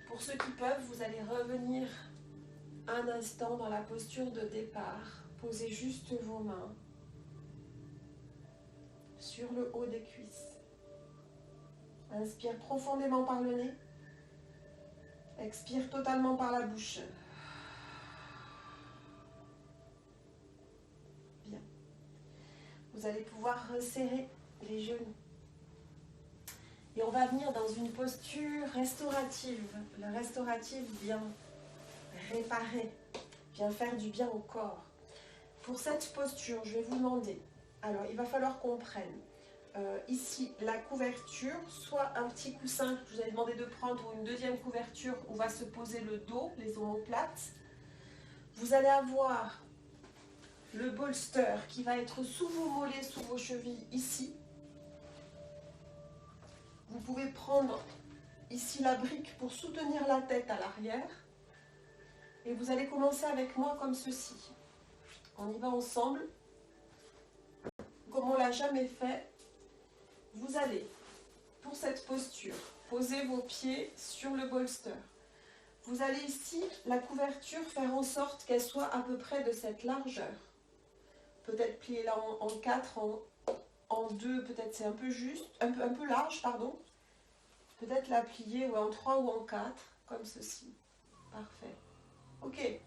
Pour ceux qui peuvent, vous allez revenir un instant dans la posture de départ. Posez juste vos mains sur le haut des cuisses. Inspire profondément par le nez. Expire totalement par la bouche. Bien. Vous allez pouvoir resserrer les genoux. Et on va venir dans une posture restaurative. La restaurative vient réparer, vient faire du bien au corps. Pour cette posture, je vais vous demander, alors il va falloir qu'on prenne ici la couverture, soit un petit coussin que je vous avais demandé de prendre ou une deuxième couverture où va se poser le dos, les omoplates. Vous allez avoir le bolster qui va être sous vos mollets, sous vos chevilles ici. Vous pouvez prendre ici la brique pour soutenir la tête à l'arrière. Et vous allez commencer avec moi comme ceci. On y va ensemble. Comme on ne l'a jamais fait, vous allez, pour cette posture, poser vos pieds sur le bolster. Vous allez ici, la couverture, faire en sorte qu'elle soit à peu près de cette largeur. Peut-être plier là en 4, en 2, peut-être c'est un peu juste, un peu large, pardon. Peut-être la plier en 3 ou en 4, comme ceci. Parfait. Ok.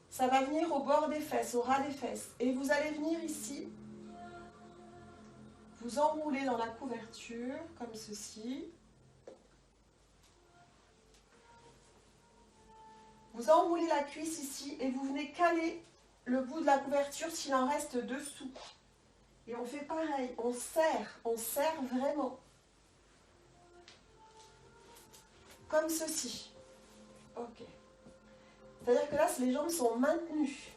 Ça va venir au bord des fesses, au ras des fesses. Et vous allez venir ici, vous enrouler dans la couverture, comme ceci. Vous enroulez la cuisse ici et vous venez caler le bout de la couverture s'il en reste dessous. Et on fait pareil, on serre vraiment. Comme ceci. Ok. C'est-à-dire que là, les jambes sont maintenues.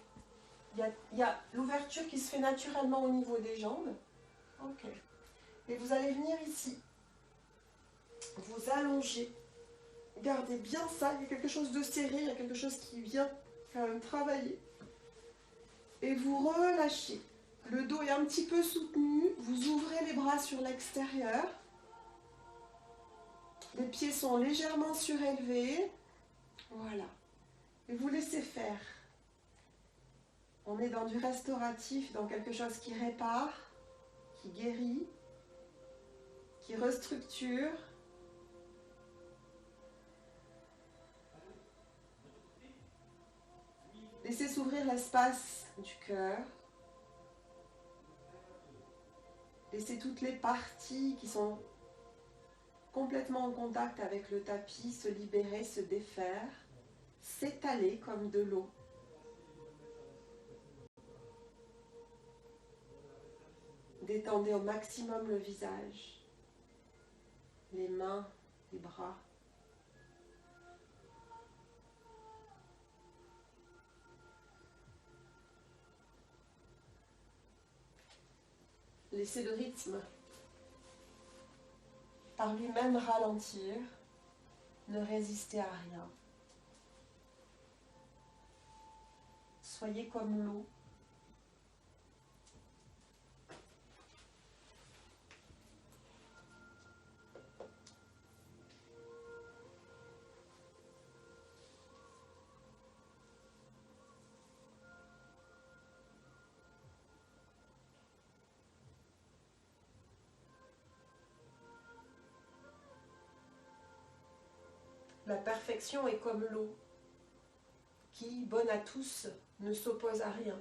Il y a l'ouverture qui se fait naturellement au niveau des jambes. Ok. Et vous allez venir ici. Vous allonger Gardez bien ça, il y a quelque chose de serré, il y a quelque chose qui vient quand même travailler. Et vous relâchez. Le dos est un petit peu soutenu, vous ouvrez les bras sur l'extérieur. Les pieds sont légèrement surélevés. Voilà. Et vous laissez faire. On est dans du restauratif, dans quelque chose qui répare, qui guérit, qui restructure. Laissez s'ouvrir l'espace du cœur. Laissez toutes les parties qui sont complètement en contact avec le tapis se libérer, se défaire, s'étaler comme de l'eau. Détendez au maximum le visage, les mains, les bras. Laissez le rythme par lui-même ralentir, ne résistez à rien. Soyez comme l'eau. La perfection est comme l'eau, qui, bonne à tous, ne s'oppose à rien,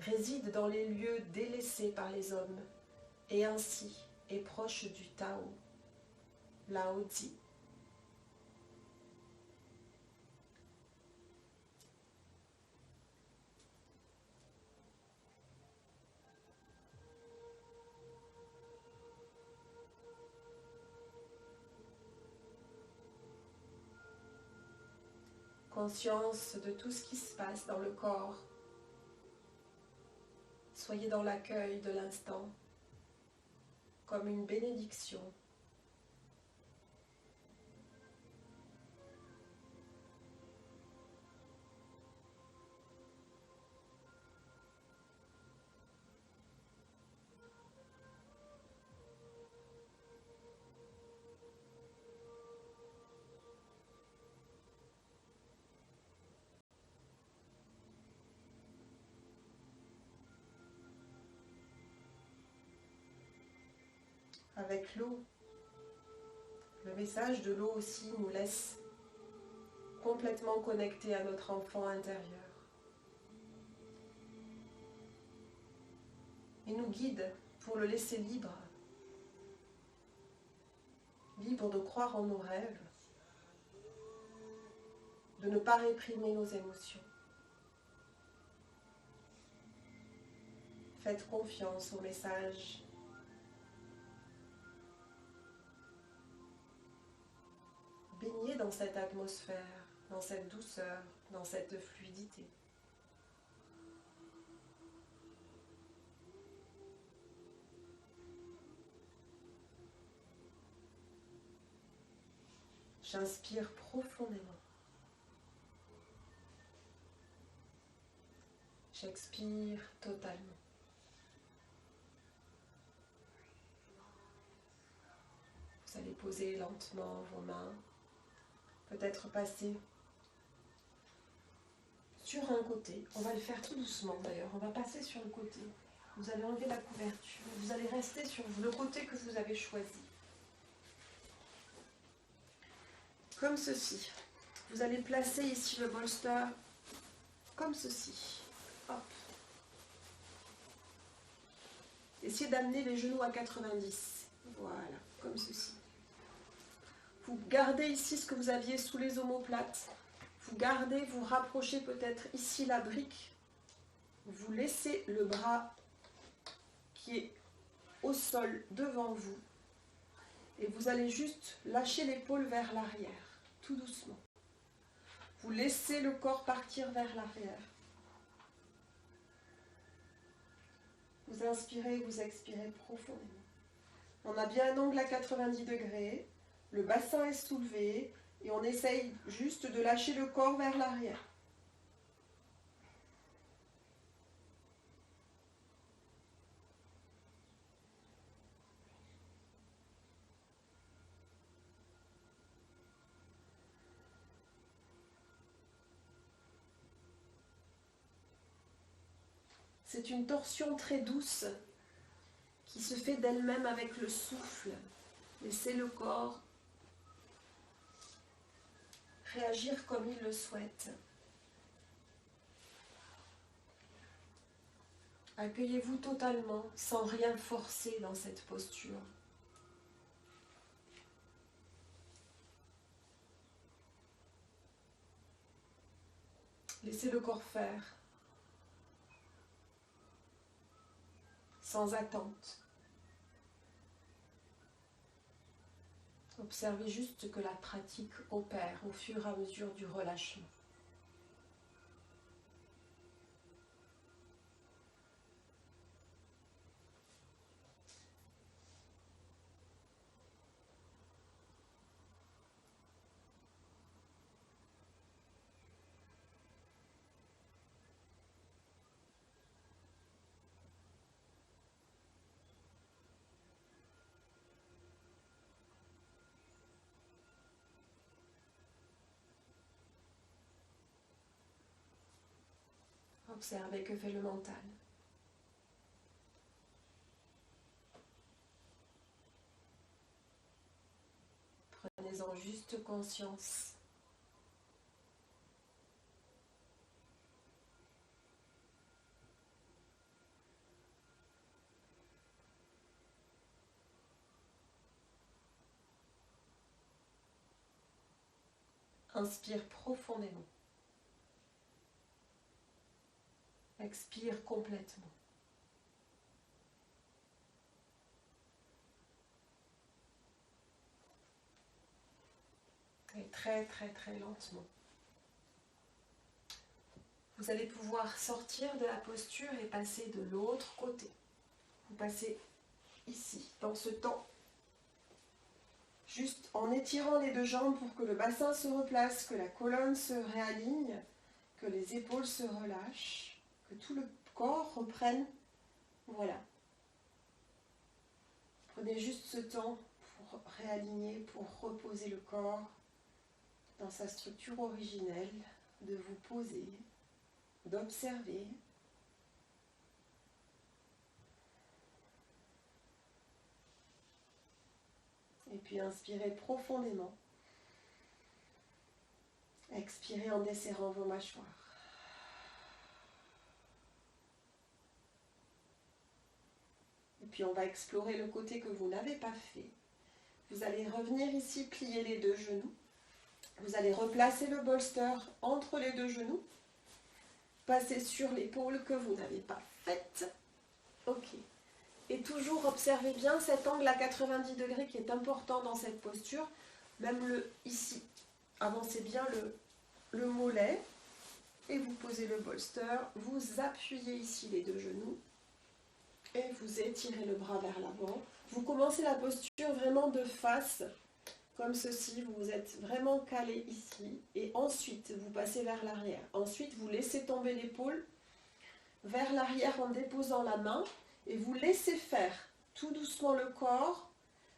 réside dans les lieux délaissés par les hommes, et ainsi est proche du Tao, Lao Tzu. Conscience de tout ce qui se passe dans le corps. Soyez dans l'accueil de l'instant, comme une bénédiction. Avec l'eau, le message de l'eau aussi nous laisse complètement connectés à notre enfant intérieur. Et nous guide pour le laisser libre, libre de croire en nos rêves, de ne pas réprimer nos émotions. Faites confiance au message. Baignez dans cette atmosphère, dans cette douceur, dans cette fluidité. J'inspire profondément. J'expire totalement. Vous allez poser lentement vos mains, peut-être passer sur un côté. On va le faire tout doucement d'ailleurs, on va passer sur le côté. Vous allez enlever la couverture, vous allez rester sur le côté que vous avez choisi. Comme ceci. Vous allez placer ici le bolster comme ceci. Hop. Essayez d'amener les genoux à 90. Voilà, comme ceci. Vous gardez ici ce que vous aviez sous les omoplates. Vous gardez, vous rapprochez peut-être ici la brique. Vous laissez le bras qui est au sol devant vous. Et vous allez juste lâcher l'épaule vers l'arrière, tout doucement. Vous laissez le corps partir vers l'arrière. Vous inspirez, vous expirez profondément. On a bien un angle à 90 degrés. Le bassin est soulevé et on essaye juste de lâcher le corps vers l'arrière. C'est une torsion très douce qui se fait d'elle-même avec le souffle. Laissez le corps réagir comme il le souhaite. Accueillez-vous totalement, sans rien forcer dans cette posture. Laissez le corps faire, sans attente. Observez juste que la pratique opère au fur et à mesure du relâchement. Observez que fait le mental. Prenez-en juste conscience. Inspire profondément. Expire complètement. Et très lentement. Vous allez pouvoir sortir de la posture et passer de l'autre côté. Vous passez ici, dans ce temps, juste en étirant les deux jambes pour que le bassin se replace, que la colonne se réaligne, que les épaules se relâchent, que tout le corps reprenne. Voilà. Prenez juste ce temps pour réaligner, pour reposer le corps dans sa structure originelle, de vous poser, d'observer. Et puis inspirez profondément. Expirez en desserrant vos mâchoires. Et puis on va explorer le côté que vous n'avez pas fait. Vous allez revenir ici, plier les deux genoux. Vous allez replacer le bolster entre les deux genoux. Passer sur l'épaule que vous n'avez pas faite. Ok. Et toujours observez bien cet angle à 90 degrés qui est important dans cette posture. Même le ici. Avancez bien le mollet. Et vous posez le bolster. Vous appuyez ici les deux genoux. Et vous étirez le bras vers l'avant. Vous commencez la posture vraiment de face. Comme ceci, vous êtes vraiment calé ici. Et ensuite, vous passez vers l'arrière. Ensuite, vous laissez tomber l'épaule vers l'arrière en déposant la main. Et vous laissez faire tout doucement le corps.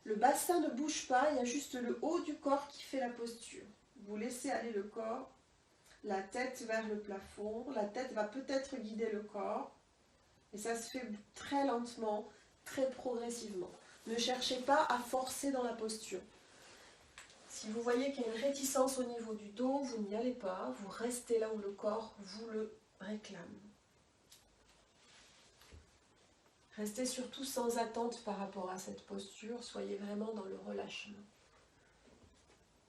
Le bassin ne bouge pas, il y a juste le haut du corps qui fait la posture. Vous laissez aller le corps, la tête vers le plafond. La tête va peut-être guider le corps. Et ça se fait très lentement, très progressivement. Ne cherchez pas à forcer dans la posture. Si vous voyez qu'il y a une réticence au niveau du dos, vous n'y allez pas, vous restez là où le corps vous le réclame. Restez surtout sans attente par rapport à cette posture, soyez vraiment dans le relâchement.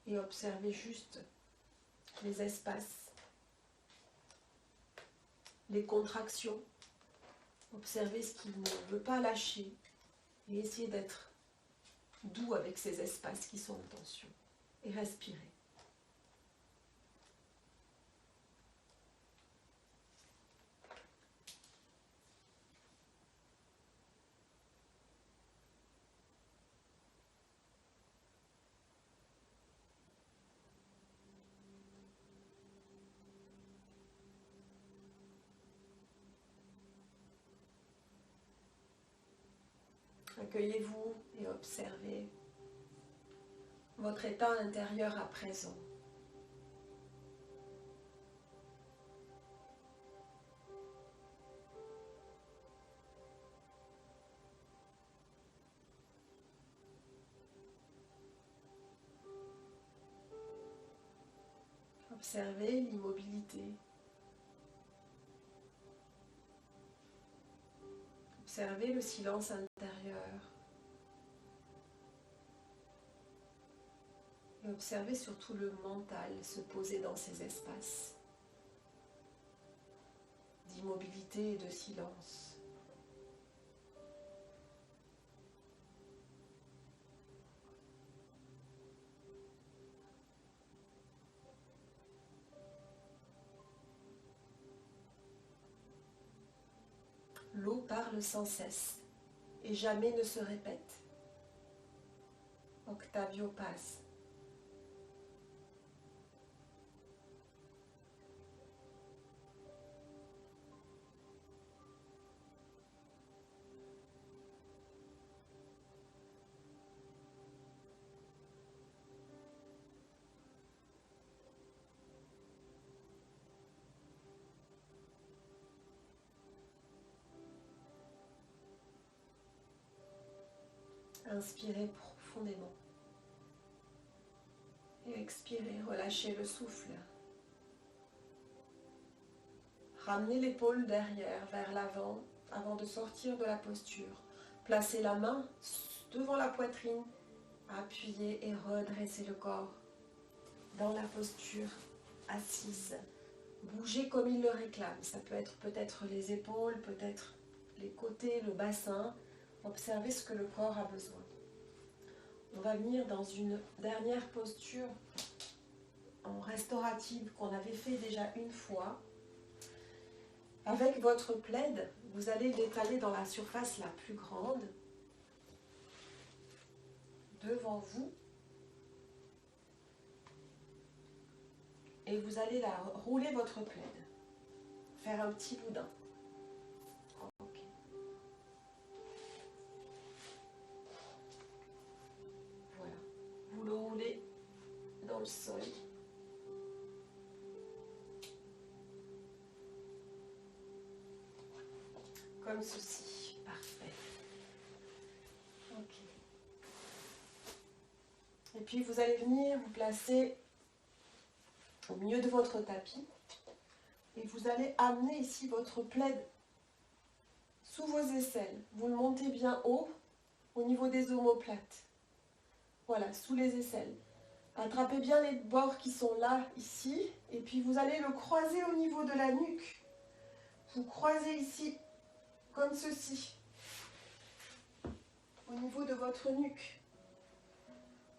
Et observez juste les espaces, les contractions. Observez ce qui ne veut pas lâcher et essayez d'être doux avec ces espaces qui sont en tension. Et respirez. Accueillez-vous et observez votre état intérieur à présent. Observez l'immobilité. Observez le silence intérieur. Et observez surtout le mental se poser dans ces espaces d'immobilité et de silence. L'eau parle sans cesse et jamais ne se répète. Octavio Paz. Inspirez profondément. Et expirez, relâchez le souffle. Ramenez l'épaule derrière, vers l'avant, avant de sortir de la posture. Placez la main devant la poitrine, appuyez et redressez le corps dans la posture assise. Bougez comme il le réclame. Ça peut être peut-être les épaules, peut-être les côtés, le bassin. Observez ce que le corps a besoin. On va venir dans une dernière posture en restaurative qu'on avait fait déjà une fois. Avec votre plaid, vous allez l'étaler dans la surface la plus grande, devant vous, et vous allez rouler votre plaid, faire un petit boudin. Okay. Voilà, vous le roulez dans le sol. Comme ceci. Parfait. Ok. Et puis vous allez venir vous placer au milieu de votre tapis et vous allez amener ici votre plaid sous vos aisselles. Vous le montez bien haut au niveau des omoplates. Voilà, sous les aisselles. Attrapez bien les bords qui sont là, ici, et puis vous allez le croiser au niveau de la nuque. Vous croisez ici comme ceci, au niveau de votre nuque.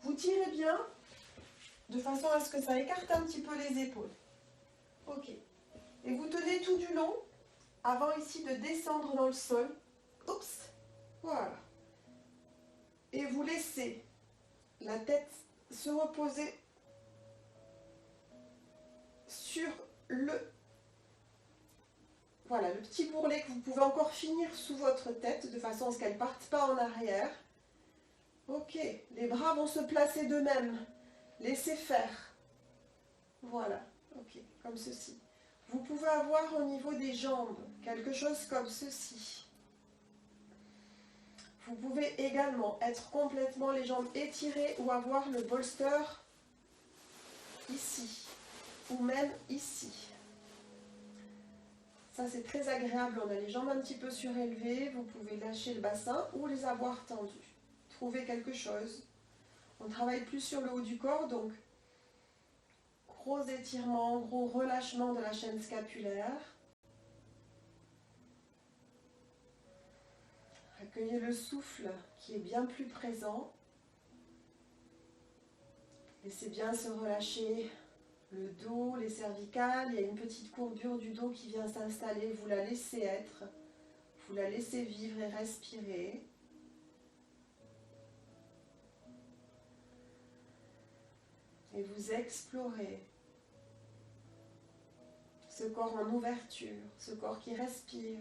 Vous tirez bien, de façon à ce que ça écarte un petit peu les épaules. Ok. Et vous tenez tout du long, avant ici de descendre dans le sol. Oups. Voilà. Et vous laissez la tête se reposer sur voilà, le petit bourrelet que vous pouvez encore finir sous votre tête, de façon à ce qu'elle ne parte pas en arrière. Ok, les bras vont se placer d'eux-mêmes. Laissez faire. Voilà, ok, comme ceci. Vous pouvez avoir au niveau des jambes quelque chose comme ceci. Vous pouvez également être complètement les jambes étirées ou avoir le bolster ici, ou même ici. Ça, c'est très agréable. On a les jambes un petit peu surélevées. Vous pouvez lâcher le bassin ou les avoir tendues. Trouvez quelque chose. On travaille plus sur le haut du corps, donc gros étirement, gros relâchement de la chaîne scapulaire. Accueillez le souffle qui est bien plus présent. Laissez bien se relâcher le dos, les cervicales. Il y a une petite courbure du dos qui vient s'installer. Vous la laissez être. Vous la laissez vivre et respirer. Et vous explorez ce corps en ouverture, ce corps qui respire.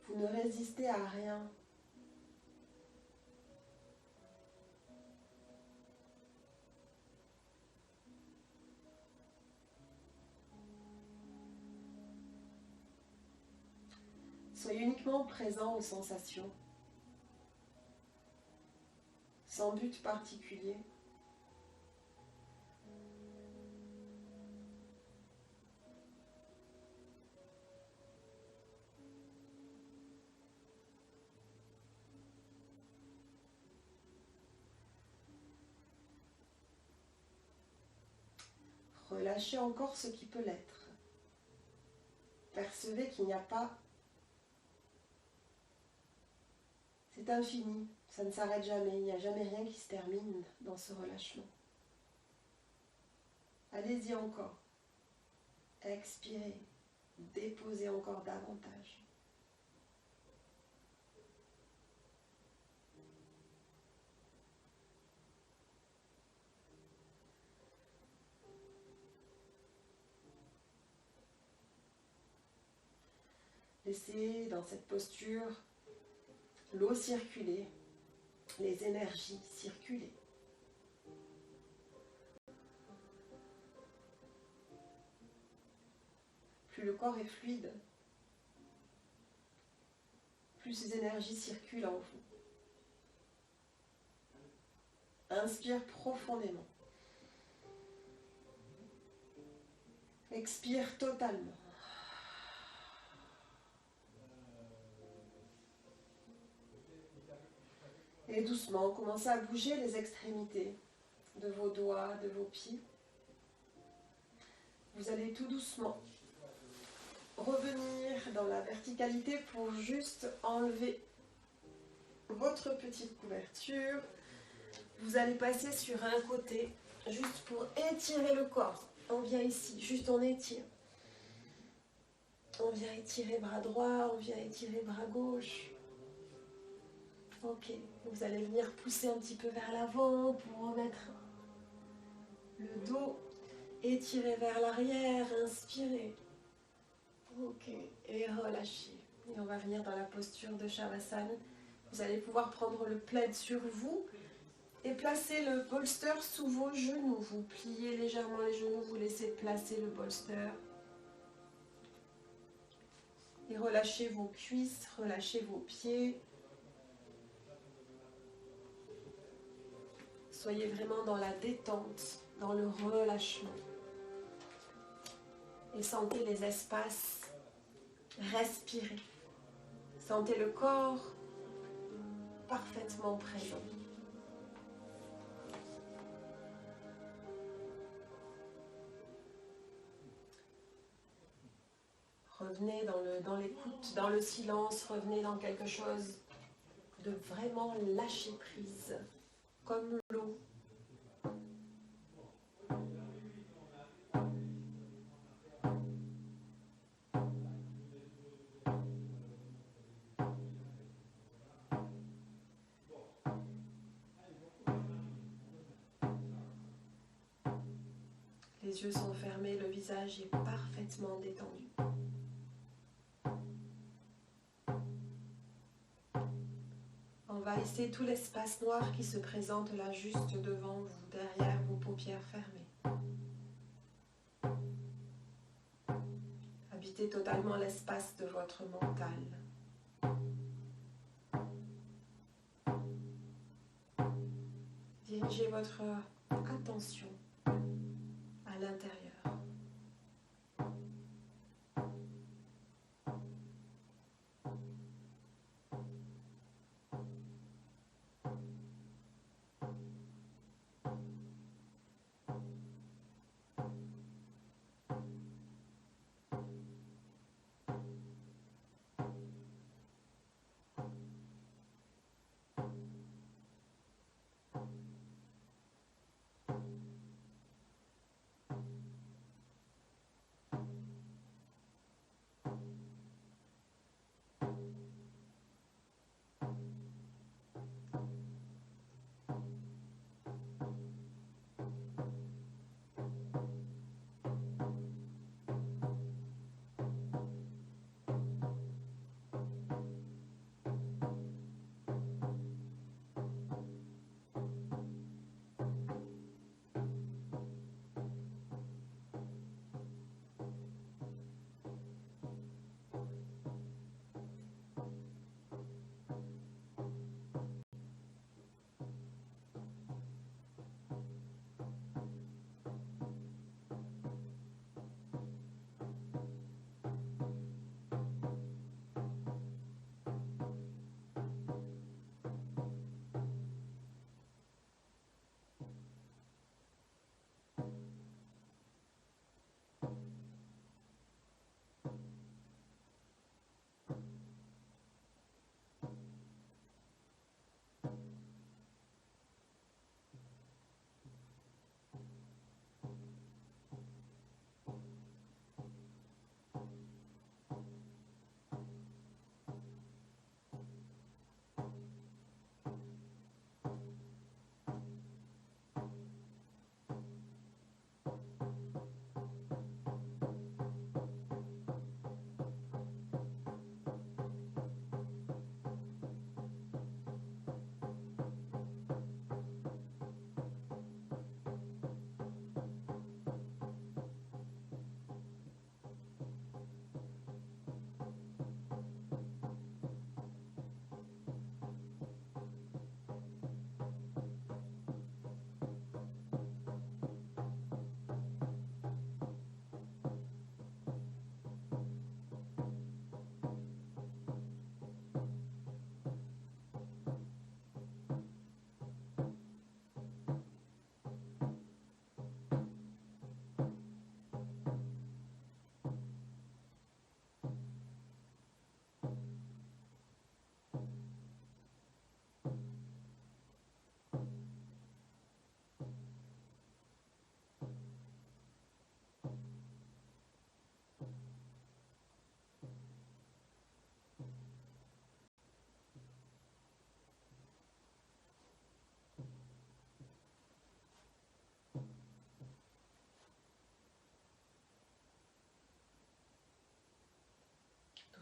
Vous Vous ne résistez à rien. Soyez uniquement présent aux sensations, sans but particulier. Relâchez encore ce qui peut l'être. Percevez qu'il n'y a pas... C'est infini, ça ne s'arrête jamais, il n'y a jamais rien qui se termine dans ce relâchement. Allez-y encore. Expirez, déposez encore davantage. Laissez dans cette posture l'eau circuler, les énergies circuler. Plus le corps est fluide, plus ces énergies circulent en vous. Inspire profondément. Expire totalement. Et doucement, commencez à bouger les extrémités de vos doigts, de vos pieds. Vous allez tout doucement revenir dans la verticalité pour juste enlever votre petite couverture. Vous allez passer sur un côté, juste pour étirer le corps. On vient ici, juste on étire. On vient étirer bras droit, on vient étirer bras gauche. Ok, vous allez venir pousser un petit peu vers l'avant pour remettre le dos, étirer vers l'arrière, inspirez. Ok, et relâchez. Et on va venir dans la posture de Shavasana. Vous allez pouvoir prendre le plaid sur vous et placer le bolster sous vos genoux. Vous pliez légèrement les genoux, vous laissez placer le bolster. Et relâchez vos cuisses, relâchez vos pieds. Soyez vraiment dans la détente, dans le relâchement. Et sentez les espaces respirer. Sentez le corps parfaitement présent. Revenez dans l'écoute, dans le silence, revenez dans quelque chose de vraiment lâcher prise, comme l'eau. Les yeux sont fermés, le visage est parfaitement détendu. Envahissez tout l'espace noir qui se présente là juste devant vous, derrière vos paupières fermées. Habitez totalement l'espace de votre mental. Dirigez votre attention à l'intérieur.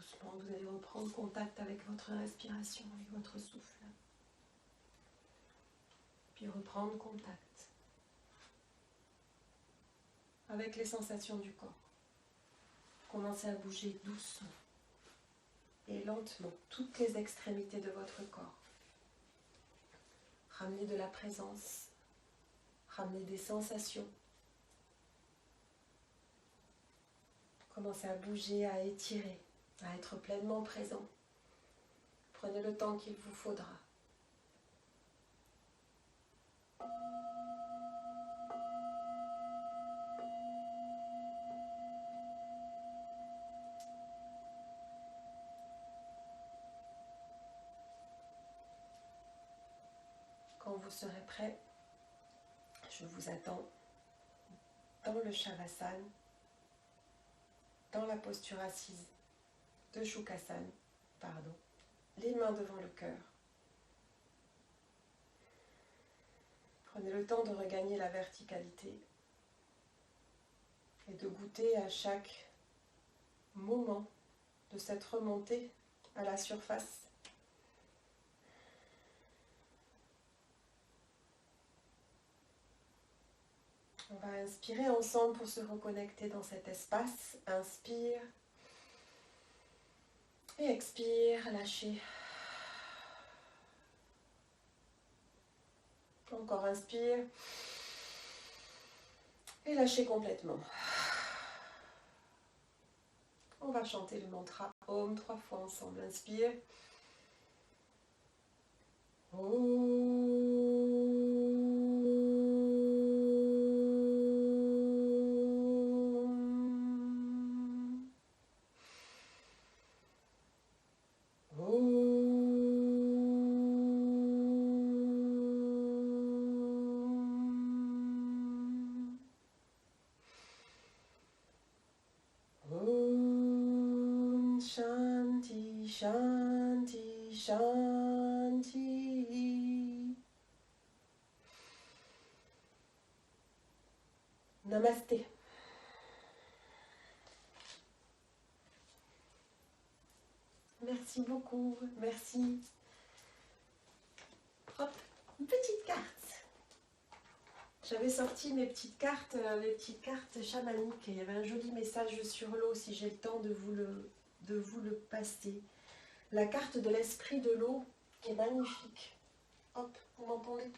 doucement, vous allez reprendre contact avec votre respiration, avec votre souffle. Puis reprendre contact avec les sensations du corps. Commencez à bouger doucement et lentement toutes les extrémités de votre corps. Ramenez de la présence, ramenez des sensations. Commencez à bouger, à étirer, à être pleinement présent. Prenez le temps qu'il vous faudra. Quand vous serez prêt, je vous attends dans le Shavasana, dans la posture assise de Shukrasana, les mains devant le cœur. Prenez le temps de regagner la verticalité et de goûter à chaque moment de cette remontée à la surface. On va inspirer ensemble pour se reconnecter dans cet espace. Inspire. Et expire, lâchez. Encore inspire. Et lâchez complètement. On va chanter le mantra Om 3 fois ensemble. Inspire. Om. Shanti, Shanti, Shanti. Namasté. Merci beaucoup, merci. Hop, une petite carte. J'avais sorti mes petites cartes, les petites cartes chamaniques. Il y avait un joli message sur l'eau, si j'ai le temps de vous le passer. La carte de l'esprit de l'eau qui est magnifique. Hop, vous m'entendez?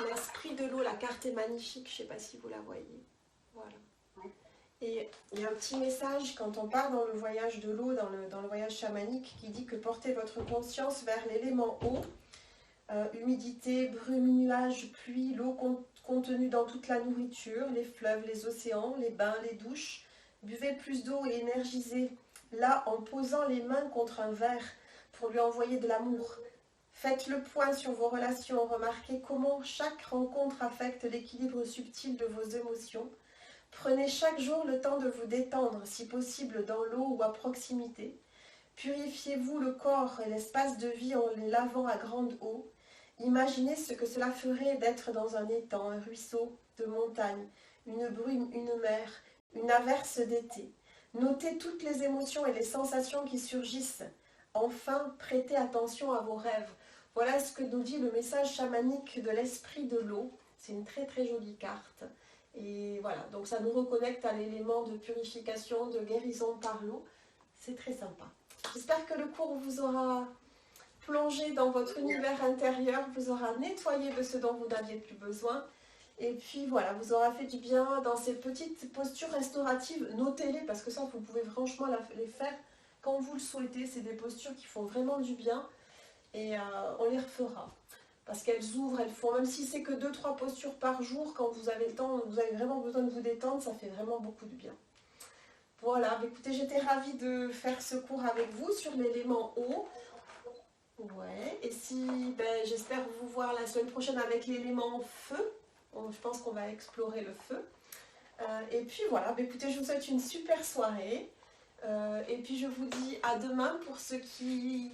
L'esprit de l'eau, la carte est magnifique, je ne sais pas si vous la voyez. Voilà. Et il y a un petit message quand on part dans le voyage de l'eau, dans le voyage chamanique, qui dit que portez votre conscience vers l'élément eau, humidité, brume, nuages, pluie, l'eau contenue dans toute la nourriture, les fleuves, les océans, les bains, les douches. Buvez plus d'eau et énergisez-la en posant les mains contre un verre pour lui envoyer de l'amour. Faites le point sur vos relations, remarquez comment chaque rencontre affecte l'équilibre subtil de vos émotions. Prenez chaque jour le temps de vous détendre, si possible dans l'eau ou à proximité. Purifiez-vous le corps et l'espace de vie en les lavant à grande eau. Imaginez ce que cela ferait d'être dans un étang, un ruisseau de montagne, une brume, une mer, une averse d'été. Notez toutes les émotions et les sensations qui surgissent. Enfin, prêtez attention à vos rêves. Voilà ce que nous dit le message chamanique de l'esprit de l'eau. C'est une très très jolie carte. Et voilà, donc ça nous reconnecte à l'élément de purification, de guérison par l'eau. C'est très sympa. J'espère que le cours vous aura plongé dans votre univers intérieur, vous aura nettoyé de ce dont vous n'aviez plus besoin. Et puis voilà, vous aura fait du bien dans ces petites postures restauratives. Notez-les parce que ça, vous pouvez franchement les faire quand vous le souhaitez. C'est des postures qui font vraiment du bien et on les refera. Parce qu'elles ouvrent, elles font, même si c'est que 2-3 postures par jour, quand vous avez le temps, vous avez vraiment besoin de vous détendre, ça fait vraiment beaucoup de bien. Voilà, écoutez, j'étais ravie de faire ce cours avec vous sur l'élément eau. Ouais, et si, j'espère vous voir la semaine prochaine avec l'élément feu. Je pense qu'on va explorer le feu. Et puis voilà, écoutez, je vous souhaite une super soirée. Et puis je vous dis à demain pour ceux qui